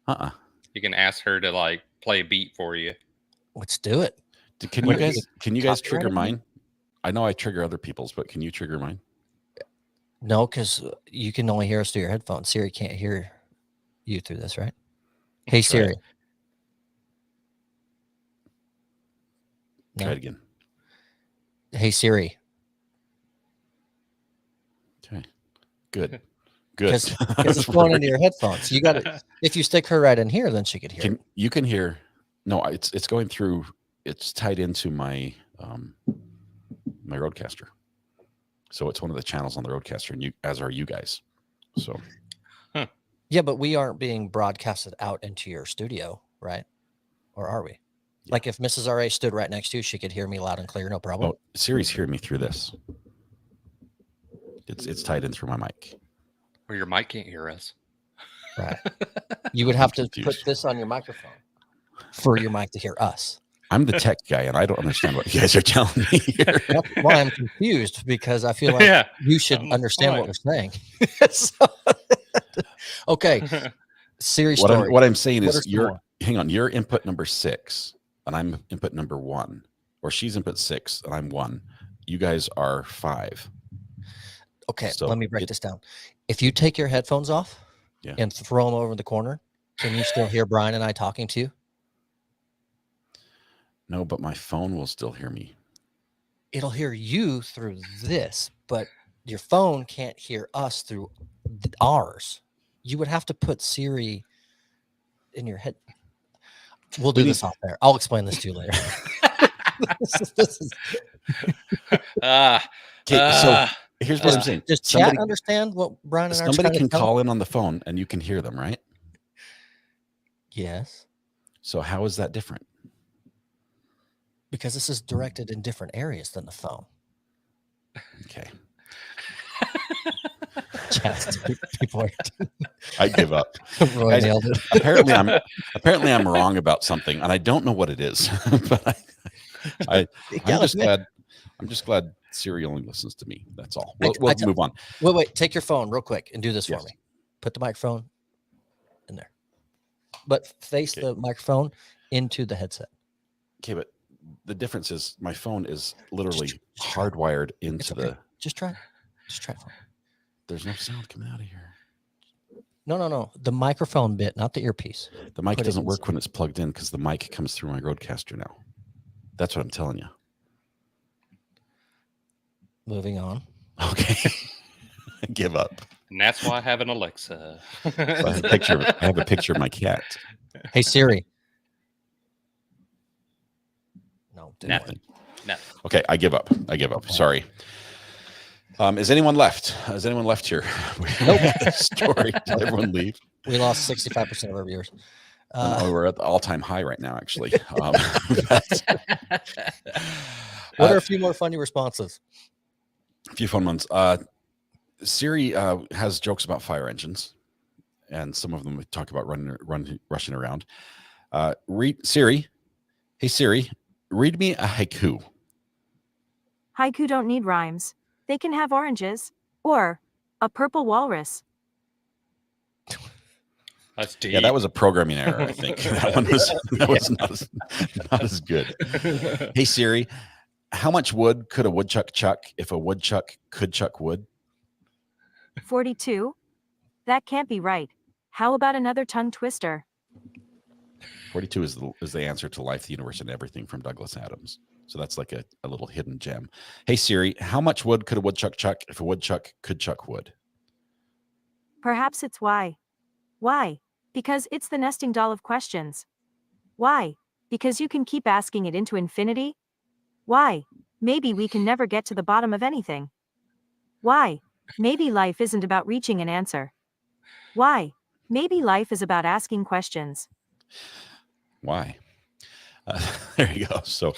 You can ask her to like play a beat for you. Let's do it. Can you guys trigger mine? I know I trigger other people's, but can you trigger mine? No, because you can only hear us through your headphones. Siri can't hear you through this, right? Hey Siri. Right. Try it again. Hey Siri. Okay. Good. Because it's going into your headphones. You got it. If you stick her right in here, then she could hear. You can hear. No, it's going through. It's tied into my my Roadcaster. So it's one of the channels on the Roadcaster, and as are you guys. So. Yeah, but we aren't being broadcasted out into your studio, right? Or are we? Yeah. Like if Mrs. RA stood right next to you, she could hear me loud and clear, no problem. Oh, Siri's hearing me through this. It's tied in through my mic. Well, your mic can't hear us. Right. You would have to put this on your microphone for your mic to hear us. I'm the tech guy, and I don't understand what you guys are telling me here. That's why I'm confused, because I feel like you should understand what we're saying. Okay. Siri story. What I'm saying is hang on, you're input number 6, and I'm input number 1. Or she's input 6, and I'm 1. You guys are 5. Okay, so let me break this down. If you take your headphones off and throw them over in the corner, can you still hear Brian and I talking to you? No, but my phone will still hear me. It'll hear you through this, but your phone can't hear us through ours. You would have to put Siri in your head. We'll do this off there. I'll explain this to you later. So here's what I'm saying. Does chat understand what Brian and I are trying to tell? Somebody can call in on the phone and you can hear them, right? Yes. So how is that different? Because this is directed in different areas than the phone. Okay. People are I give up. Roy nailed it. Apparently I'm wrong about something, and I don't know what it is. But I'm just glad Siri only listens to me. That's all. We'll move on. Wait. Take your phone real quick and do this for me. Put the microphone in there, but face the microphone into the headset. Okay, but the difference is my phone is literally hardwired into the. Just try it for me. There's no sound coming out of here. No. The microphone bit, not the earpiece. The mic doesn't work when it's plugged in because the mic comes through my Roadcaster now. That's what I'm telling you. Moving on. Okay. I give up. And that's why I have an Alexa. So I have a picture of my cat. Hey Siri. No. Nothing. Okay, I give up. Sorry. Is anyone left? Has anyone left here? Nope. Story. Did everyone leave? We lost 65% of our viewers. We're at the all-time high right now, actually. What are a few more funny responses? A few fun ones. Siri has jokes about fire engines, and some of them we talk about rushing around. Read Siri. Hey Siri, read me a haiku. Haiku don't need rhymes. They can have oranges. Or a purple walrus. That's deep. Yeah, that was a programming error. I think that one was not as good. Hey Siri, how much wood could a woodchuck chuck if a woodchuck could chuck wood? 42? That can't be right. How about another tongue twister? 42 is the answer to life, the universe, and everything from Douglas Adams. So that's like a little hidden gem. Hey Siri, how much wood could a woodchuck chuck if a woodchuck could chuck wood? Perhaps it's why. Why? Because it's the nesting doll of questions. Why? Because you can keep asking it into infinity. Why? Maybe we can never get to the bottom of anything. Why? Maybe life isn't about reaching an answer. Why? Maybe life is about asking questions. Why? There you go. So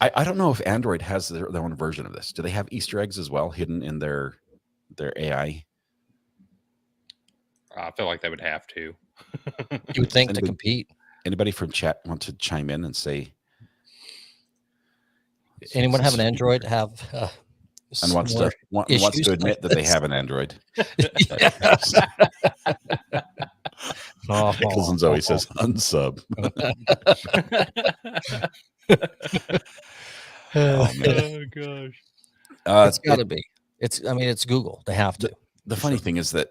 I don't know if Android has their own version of this. Do they have Easter eggs as well hidden in their AI? I feel like they would have to. You would think to compete. Anybody from chat want to chime in and say? Anyone have an Android? Have and wants to admit that they have an Android. Nichols and Zoe says unsub. Oh gosh. It's got to be. It's Google. They have to. The funny thing is that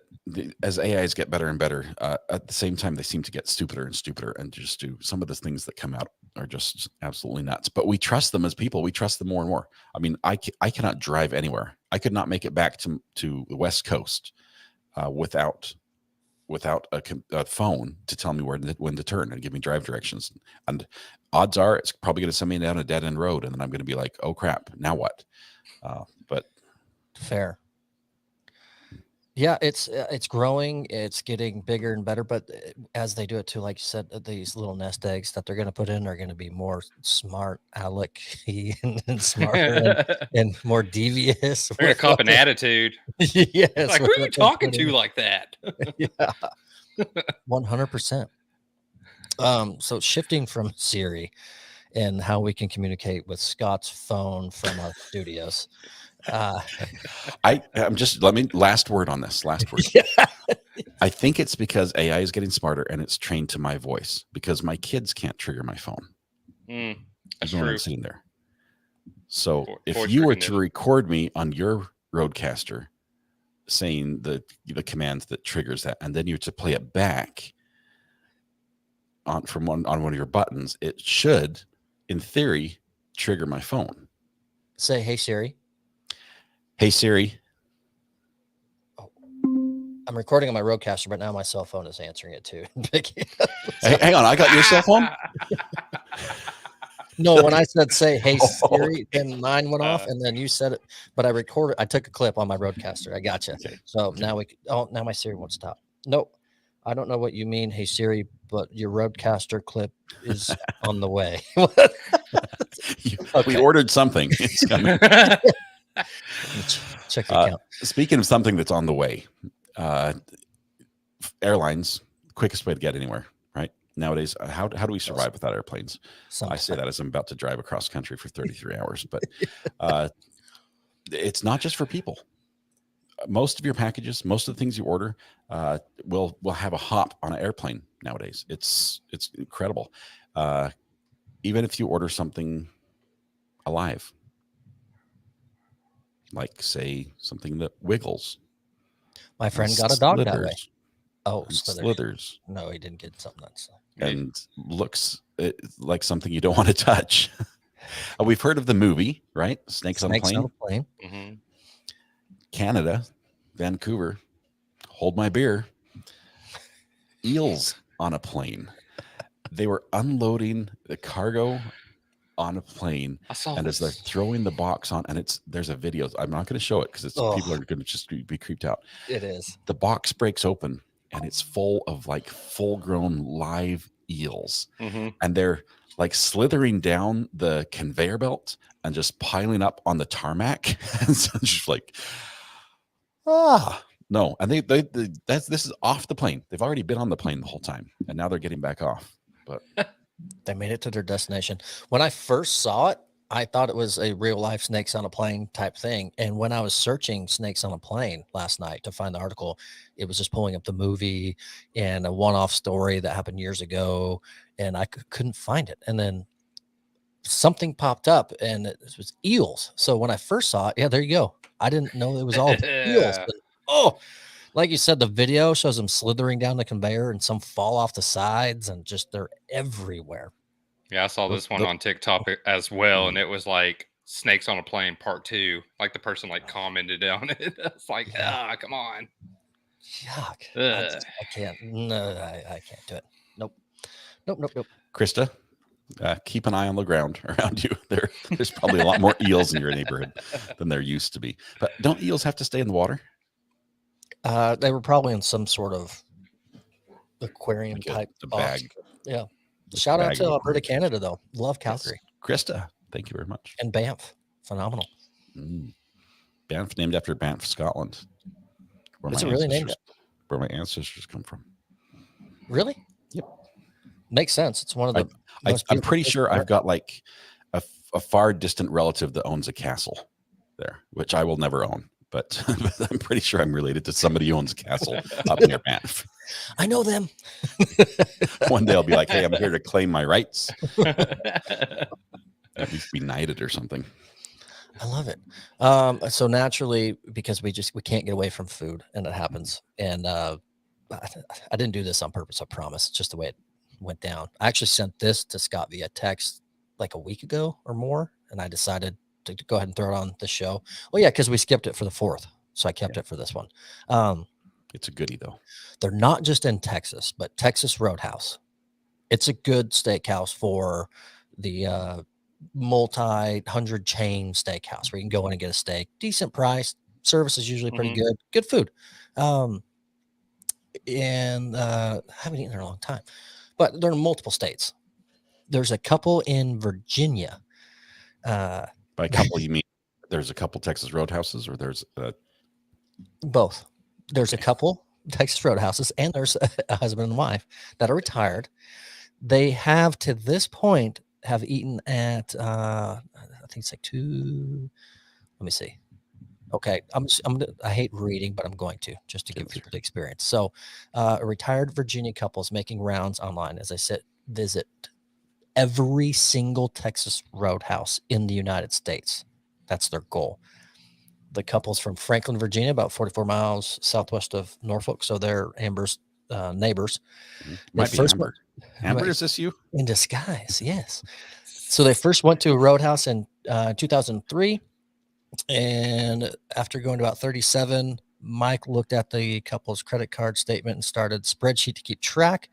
as AIs get better and better, at the same time, they seem to get stupider and stupider, and just do some of the things that come out are just absolutely nuts. But we trust them as people. We trust them more and more. I mean, I cannot drive anywhere. I could not make it back to the West Coast without a phone to tell me when to turn and give me drive directions. And odds are it's probably going to send me down a dead end road, and then I'm going to be like, oh crap, now what? But fair. Yeah, it's growing. It's getting bigger and better. But as they do it too, like you said, these little nest eggs that they're going to put in are going to be more smart alecky and smarter and more devious. They're going to cop an attitude. Yes. Like, who are you talking to like that? Yeah. 100%. So shifting from Siri and how we can communicate with Scott's phone from our studios. Last word on this. Last word. Yeah. I think it's because AI is getting smarter and it's trained to my voice, because my kids can't trigger my phone. That's true. true. I'm sitting there. So if you were to record me on your Roadcaster saying the command that triggers that, and then you were to play it back on one of your buttons, it should, in theory, trigger my phone. Say, hey Siri. Hey Siri. Oh, I'm recording on my Roadcaster, but now my cell phone is answering it too. Hey, hang on, I got your cell phone. No, when I said say hey Siri, then mine went off, and then you said it. But I recorded. I took a clip on my Roadcaster. I got you. Okay. So now now my Siri won't stop. Nope. I don't know what you mean, hey Siri, but your Roadcaster clip is on the way. We ordered something. It's coming. Check the account. Speaking of something that's on the way, airlines, quickest way to get anywhere, right? Nowadays, how do we survive without airplanes? I say that as I'm about to drive across country for 33 hours, but it's not just for people. Most of your packages, most of the things you order, will have a hop on an airplane nowadays. It's incredible. Even if you order something alive, like say something that wiggles. My friend got a dog slithers, that way. Oh, slithers. No, he didn't get something that's and looks like something you don't want to touch. We've heard of the movie, right? Snakes on a Plane. Mm-hmm. Canada, Vancouver, hold my beer. Eels on a plane. They were unloading the cargo on a plane, and as they're throwing the box on, and there's a video. I'm not going to show it because people are going to just be creeped out. It is. The box breaks open, and it's full of like full-grown live eels, and they're like slithering down the conveyor belt and just piling up on the tarmac. And so just like, no. And this is off the plane. They've already been on the plane the whole time, and now they're getting back off. but they made it to their destination. When I first saw it, I thought it was a real life snakes on a plane type thing. And when I was searching snakes on a plane last night to find the article, it was just pulling up the movie and a one-off story that happened years ago, and I couldn't find it. And then something popped up, and it was eels. So when I first saw it, yeah, there you go. I didn't know it was all eels. But, oh, like you said, the video shows them slithering down the conveyor, and some fall off the sides, and just they're everywhere. Yeah, I saw this one on TikTok as well, and it was like snakes on a plane part 2. Like the person like commented on it. It's like, come on. Yuck. I can't. No, I can't do it. Nope. Krista, keep an eye on the ground around you. There's probably a lot more eels in your neighborhood than there used to be. But don't eels have to stay in the water? They were probably in some sort of aquarium type box. Bag. Yeah. Shout out to Alberta, Canada, though. Love Calgary. Yes. Krista, thank you very much. And Banff. Phenomenal. Banff, named after Banff, Scotland. Is it really named? Where my ancestors come from. Really? Yep. Makes sense. It's one of the. I'm pretty sure I've got like a far distant relative that owns a castle there, which I will never own. But I'm pretty sure I'm related to somebody who owns a castle up near Banff. I know them. One day I'll be like, hey, I'm here to claim my rights. At least be knighted or something. I love it. So naturally, because we can't get away from food, and it happens. And I didn't do this on purpose. I promise. It's just the way it went down. I actually sent this to Scott via text like a week ago or more, and I decided to go ahead and throw it on the show. Well, yeah, because we skipped it for the 4th, so I kept it for this one. It's a goodie though. They're not just in Texas, but Texas Roadhouse. It's a good steakhouse for the multi-hundred chain steakhouse where you can go in and get a steak, decent price, service is usually pretty good food. And I haven't eaten there in a long time, but they're in multiple states. There's a couple in Virginia. By couple, you mean there's a couple Texas Roadhouses, or there's both? There's a couple Texas Roadhouses, and there's a husband and wife that are retired. They have to this point have eaten at I think it's like 2. Let me see. Okay, I hate reading, but I'm going to just to give people the experience. So, a retired Virginia couple is making rounds online. As I said, visit every single Texas Roadhouse in the United States. That's their goal. The couple's from Franklin, Virginia, about 44 miles southwest of Norfolk. So they're Amber's neighbors. Might be Amber. Amber, is this you? In disguise, yes. So they first went to a Roadhouse in 2003. And after going to about 37, Mike looked at the couple's credit card statement and started a spreadsheet to keep track.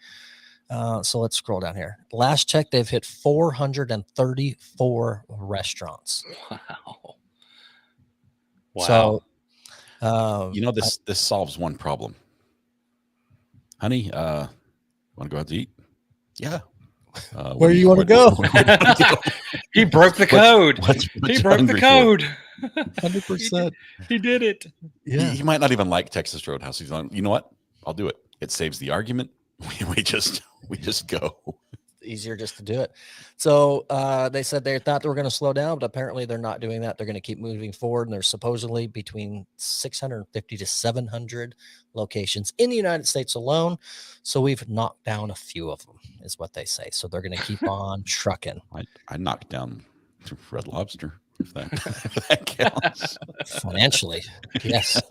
So let's scroll down here. Last check, they've hit 434 restaurants. Wow. So, this solves one problem. Honey, want to go out to eat? Yeah. Where do you want to go? He broke the code. He broke the code. 100%. He did it. Yeah. He might not even like Texas Roadhouse. He's like, you know what? I'll do it. It saves the argument. We just go. Easier just to do it. So they said they thought they were going to slow down, but apparently they're not doing that. They're going to keep moving forward. And there's supposedly between 650 to 700 locations in the United States alone. So we've knocked down a few of them, is what they say. So they're going to keep on trucking. I knocked down Red Lobster, if that counts. Financially, yes.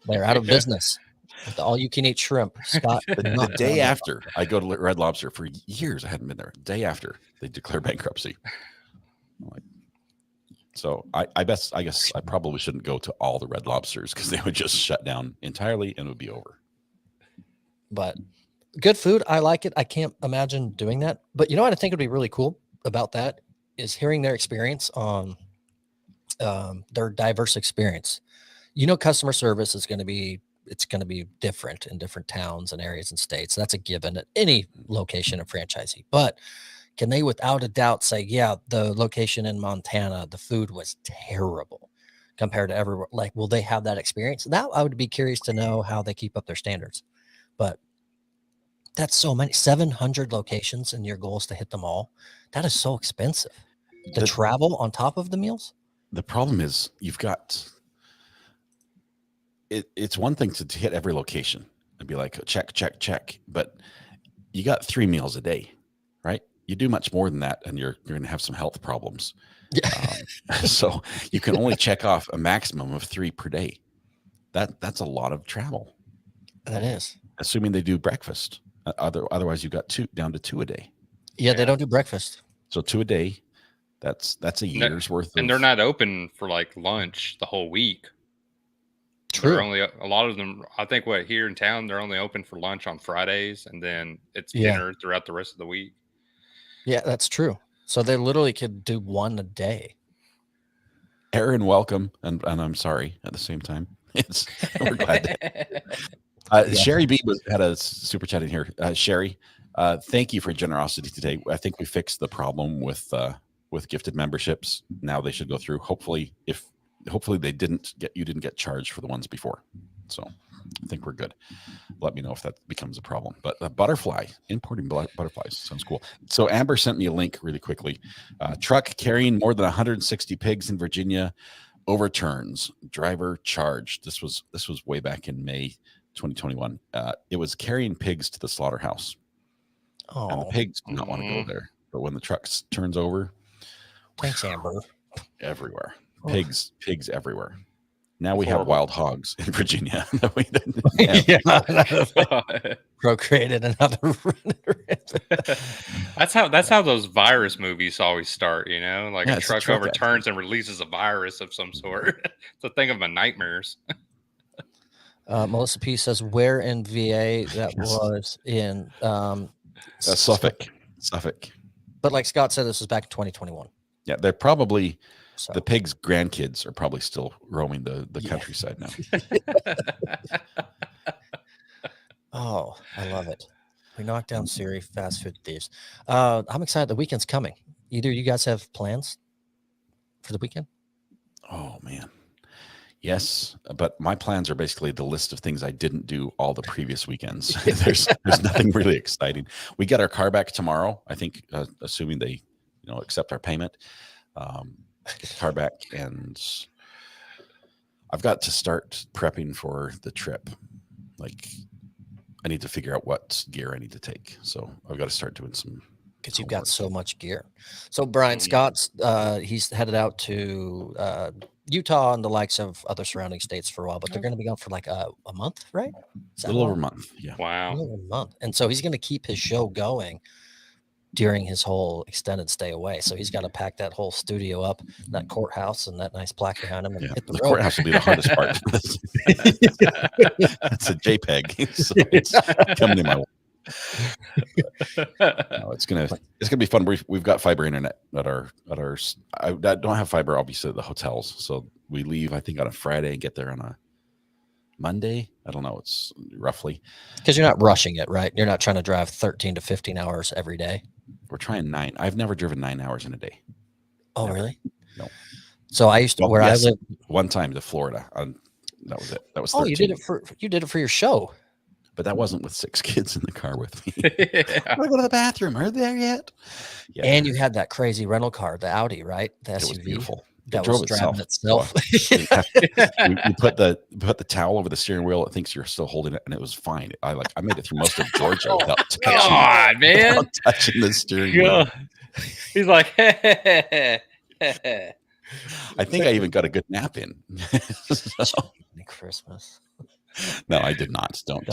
They're out of business. With the all-you-can-eat shrimp, Scott. The day after I go to Red Lobster, for years I hadn't been there. The day after they declare bankruptcy, so I guess I probably shouldn't go to all the Red Lobsters because they would just shut down entirely and it would be over. But good food, I like it. I can't imagine doing that. But you know what I think would be really cool about that is hearing their experience on their diverse experience. Customer service is going to be. It's going to be different in different towns and areas and states. That's a given at any location of franchisee. But can they without a doubt say, yeah, the location in Montana, the food was terrible compared to everywhere? Like, will they have that experience? That I would be curious to know how they keep up their standards. But That's so many. 700 locations, and your goal is to hit them all. That is so expensive. The travel on top of the meals. The problem is you've got it's one thing to hit every location and be like check, check, check, but you got 3 meals a day, right? You do much more than that, and you're going to have some health problems. Yeah. So you can only check off a maximum of 3 per day. That's a lot of travel. That is. Assuming they do breakfast. Otherwise, you've got down to 2 a day. Yeah, they don't do breakfast. So 2 a day. That's a year's worth. And they're not open for like lunch the whole week. True. They're only a lot of them. I think here in town they're only open for lunch on Fridays, and then it's dinner throughout the rest of the week. Yeah, that's true. So they literally could do 1 a day. Aaron, welcome, and I'm sorry at the same time. We're glad. Sherry B had a super chat in here. Sherry, thank you for generosity today. I think we fixed the problem with gifted memberships. Now they should go through. Hopefully they didn't get charged for the ones before. So I think we're good. Let me know if that becomes a problem. But importing butterflies sounds cool. So Amber sent me a link really quickly. Truck carrying more than 160 pigs in Virginia overturns. Driver charged. This was way back in May 2021. It was carrying pigs to the slaughterhouse. Oh, and the pigs do not want to go there. But when the truck turns over, thanks, Amber. Everywhere. Pigs everywhere. Now we have wild hogs in Virginia. Procreated another. That's how those virus movies always start, like a truck overturns and releases a virus of some sort. It's a thing of my nightmares. Melissa P says, where in VA that was in Suffolk. But like Scott said, this was back in 2021. Yeah, they're probably the pigs' grandkids are probably still roaming the countryside now. Oh, I love it. We knocked down Siri, fast food thieves. I'm excited. The weekend's coming. Either you guys have plans for the weekend? Oh man. Yes, but my plans are basically the list of things I didn't do all the previous weekends. There's nothing really exciting. We get our car back tomorrow, I think, assuming they accept our payment. Get the car back, and I've got to start prepping for the trip. Like, I need to figure out what gear I need to take. So I've got to start doing some. Because you've got so much gear. So Brian Scott's he's headed out to Utah and the likes of other surrounding states for a while, but they're going to be gone for like a month, right? A little over a month. Yeah. Wow. A little over a month. And so he's going to keep his show going during his whole extended stay away. So he's got to pack that whole studio up, that courthouse, and that nice plaque behind him. And hit the road. Courthouse will be the hardest part. That's a JPEG. So it's coming in my way. No, it's gonna be fun. We've got fiber internet at our. I don't have fiber obviously at the hotels, so we leave I think on a Friday and get there on a Monday. I don't know. It's roughly because you're not rushing it, right? You're not trying to drive 13 to 15 hours every day. We're trying 9. I've never driven 9 hours in a day. Oh, never. Really? No. So I used to I lived one time to Florida. That was it. That was 13. You did it for your show. But that wasn't with 6 kids in the car with me. I go to the bathroom. Are they there yet? Yeah. And you had that crazy rental car, the Audi, right? The SUV. It was beautiful. That was driving itself. You put the towel over the steering wheel. It thinks you're still holding it, and it was fine. I made it through most of Georgia without touching the steering wheel. He's like, I think I even got a good nap in. Christmas. No, I did not. Don't.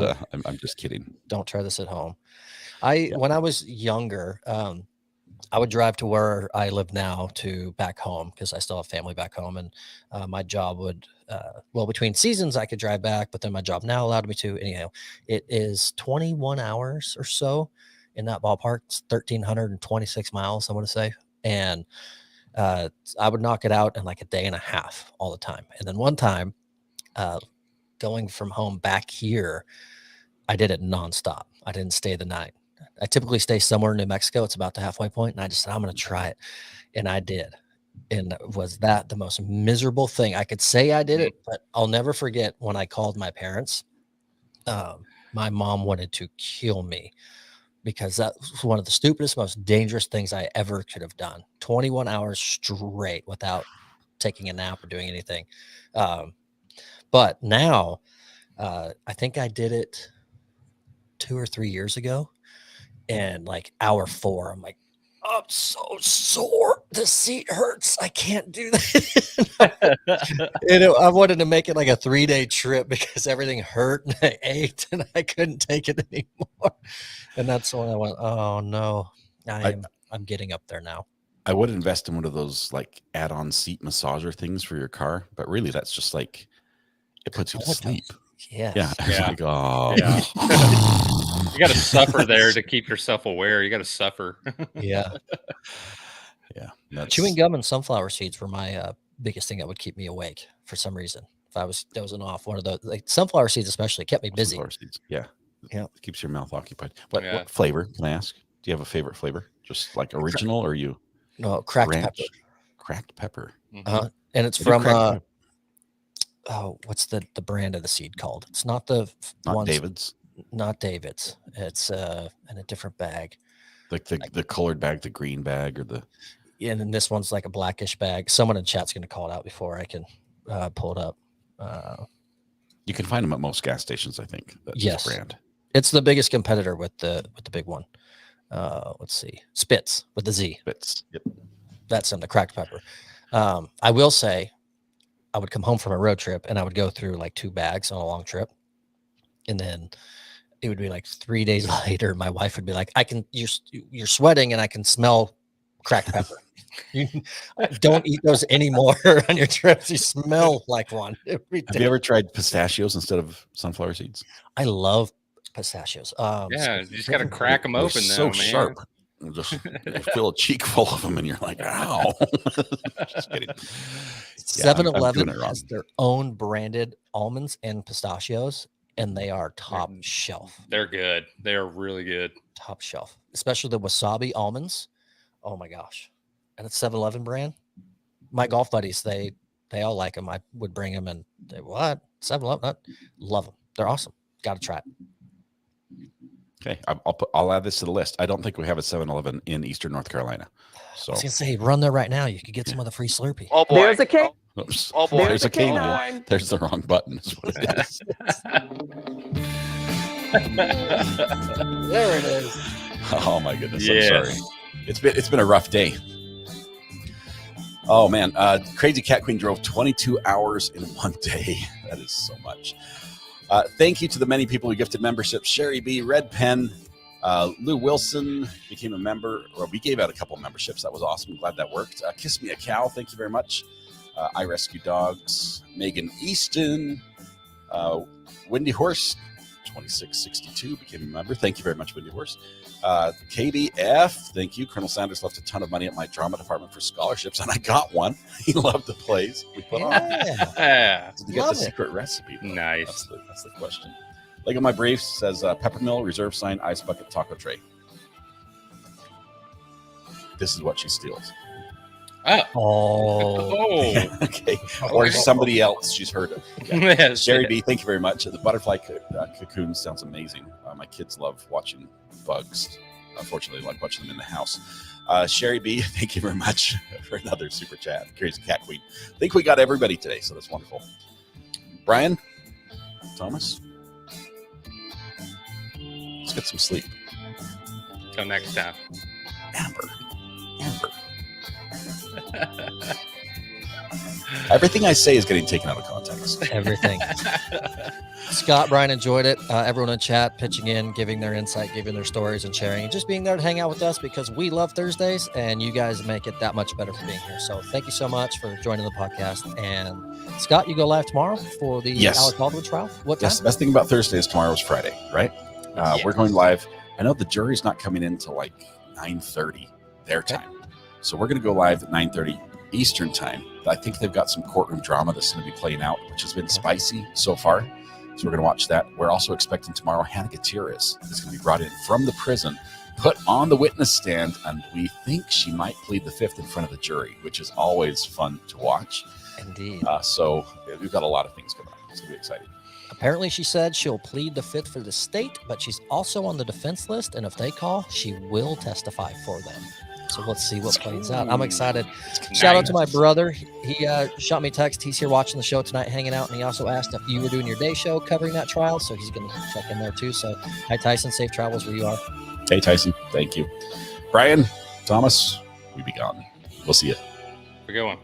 I'm just kidding. Don't try this at home. When I was younger, I would drive to where I live now to back home because I still have family back home, and my job would between seasons I could drive back, but then my job now allowed me to. Anyhow, it is 21 hours or so in that ballpark. It's 1,326 miles, I want to say, and I would knock it out in like a day and a half all the time. And then one time, going from home back here, I did it nonstop. I didn't stay the night. I typically stay somewhere in New Mexico. It's about the halfway point. And I just said, I'm going to try it. And I did. And was that the most miserable thing? I could say I did it, but I'll never forget when I called my parents. My mom wanted to kill me because that was one of the stupidest, most dangerous things I ever could have done. 21 hours straight without taking a nap or doing anything. But now, I think I did it 2 or 3 years ago, and like hour 4, I'm like, I'm so sore. The seat hurts. I can't do that. I wanted to make it like a 3-day trip because everything hurt and I ached and I couldn't take it anymore. And that's when I went, oh no, I'm getting up there now. I would invest in one of those like add-on seat massager things for your car, but really that's just like it puts you to sleep. Yes. Yeah. It's like, oh. Yeah. You got to suffer there to keep yourself aware. You got to suffer. Yeah. Yeah. Chewing gum and sunflower seeds were my biggest thing that would keep me awake for some reason. If I was dozing off, one of those, like sunflower seeds especially, kept me busy. Sunflower seeds. Yeah. Yeah. It keeps your mouth occupied. What flavor, can I ask? Do you have a favorite flavor? Just like original or you? No, cracked ranch? pepper. Cracked pepper. And it's from what's the brand of the seed called? It's not David's. Not David's. It's in a different bag. Like the colored bag, the green bag, or the. Yeah, and then this one's like a blackish bag. Someone in chat's going to call it out before I can pull it up. You can find them at most gas stations, I think. Yes, brand. It's the biggest competitor with the big one. Let's see, Spitz with the Z. Spitz. Yep. That's in the cracked pepper. I will say, I would come home from a road trip and I would go through like 2 bags on a long trip, and then it would be like 3 days later. My wife would be like, you're sweating and I can smell cracked pepper. You don't eat those anymore on your trips. You smell like one. Have you ever tried pistachios instead of sunflower seeds? I love pistachios. You just got to crack them open. So man. sharp. Just you fill a cheek full of them and you're like, ow. Just kidding. 7-Eleven has their own branded almonds and pistachios, and they are top shelf. They're good. They're really good. Top shelf, especially the wasabi almonds. Oh my gosh. And it's 7-Eleven brand. My golf buddies, they all like them. I would bring them and they, what? 7-Eleven? Love them. They're awesome. Got to try it. Okay, I'll add this to the list. I don't think we have a 7-Eleven in Eastern North Carolina. So I was gonna say, run there right now. You could get some of the free Slurpee. Oh boy! There's a K. Oops. Oh boy! There's a K9. There's the wrong button. Is what it is. There it is. Oh my goodness! Yes. I'm sorry. It's been a rough day. Oh man, Crazy Cat Queen drove 22 hours in one day. That is so much. Thank you to the many people who gifted memberships. Sherry B, Red Pen, Lou Wilson became a member, or we gave out a couple of memberships. That was awesome. Glad that worked. Kiss Me a Cow, thank you very much. I Rescue Dogs, Megan Easton, Windy Horse, 2662 became a member. Thank you very much, Windy Horse. KBF, thank you. Colonel Sanders left a ton of money at my drama department for scholarships, and I got one. He loved the plays we put on. Yeah. Did you get the secret recipe? Though? Nice. That's the question. Lego My Briefs says Peppermill, reserve sign, ice bucket, taco tray. This is what she steals. Oh. Okay. Or somebody else she's heard of. Okay. Yes. Sherry B, thank you very much. The butterfly cocoon sounds amazing. My kids love watching bugs. Unfortunately, I like watching them in the house. Sherry B, thank you very much for another super chat. Crazy Cat Queen. I think we got everybody today, so that's wonderful. Brian, Thomas, let's get some sleep. Till next time. Amber. Everything I say is getting taken out of context. Everything. Scott, Brian enjoyed it. Everyone in chat pitching in, giving their insight, giving their stories and sharing, and just being there to hang out with us because we love Thursdays and you guys make it that much better for being here. So thank you so much for joining the podcast. And Scott, you go live tomorrow for the Alec Baldwin trial. What time? Yes, the best thing about Thursday is tomorrow's Friday, right? We're going live. I know the jury's not coming in till like 9:30 their time. So we're going to go live at 9:30 Eastern time. I think they've got some courtroom drama that's going to be playing out, which has been spicy so far. So we're going to watch that. We're also expecting tomorrow Hannah Gutierrez is going to be brought in from the prison, put on the witness stand, and we think she might plead the fifth in front of the jury, which is always fun to watch. Indeed. So we've got a lot of things going on. It's going to be exciting. Apparently, she said she'll plead the fifth for the state, but she's also on the defense list. And if they call, she will testify for them. So let's see what plays out. I'm excited. Shout out to my brother. He shot me a text. He's here watching the show tonight, hanging out. And he also asked if you were doing your day show covering that trial. So he's going to check in there too. So hi, Tyson. Safe travels where you are. Hey, Tyson. Thank you. Brian, Thomas, we be gone. We'll see you. We're going.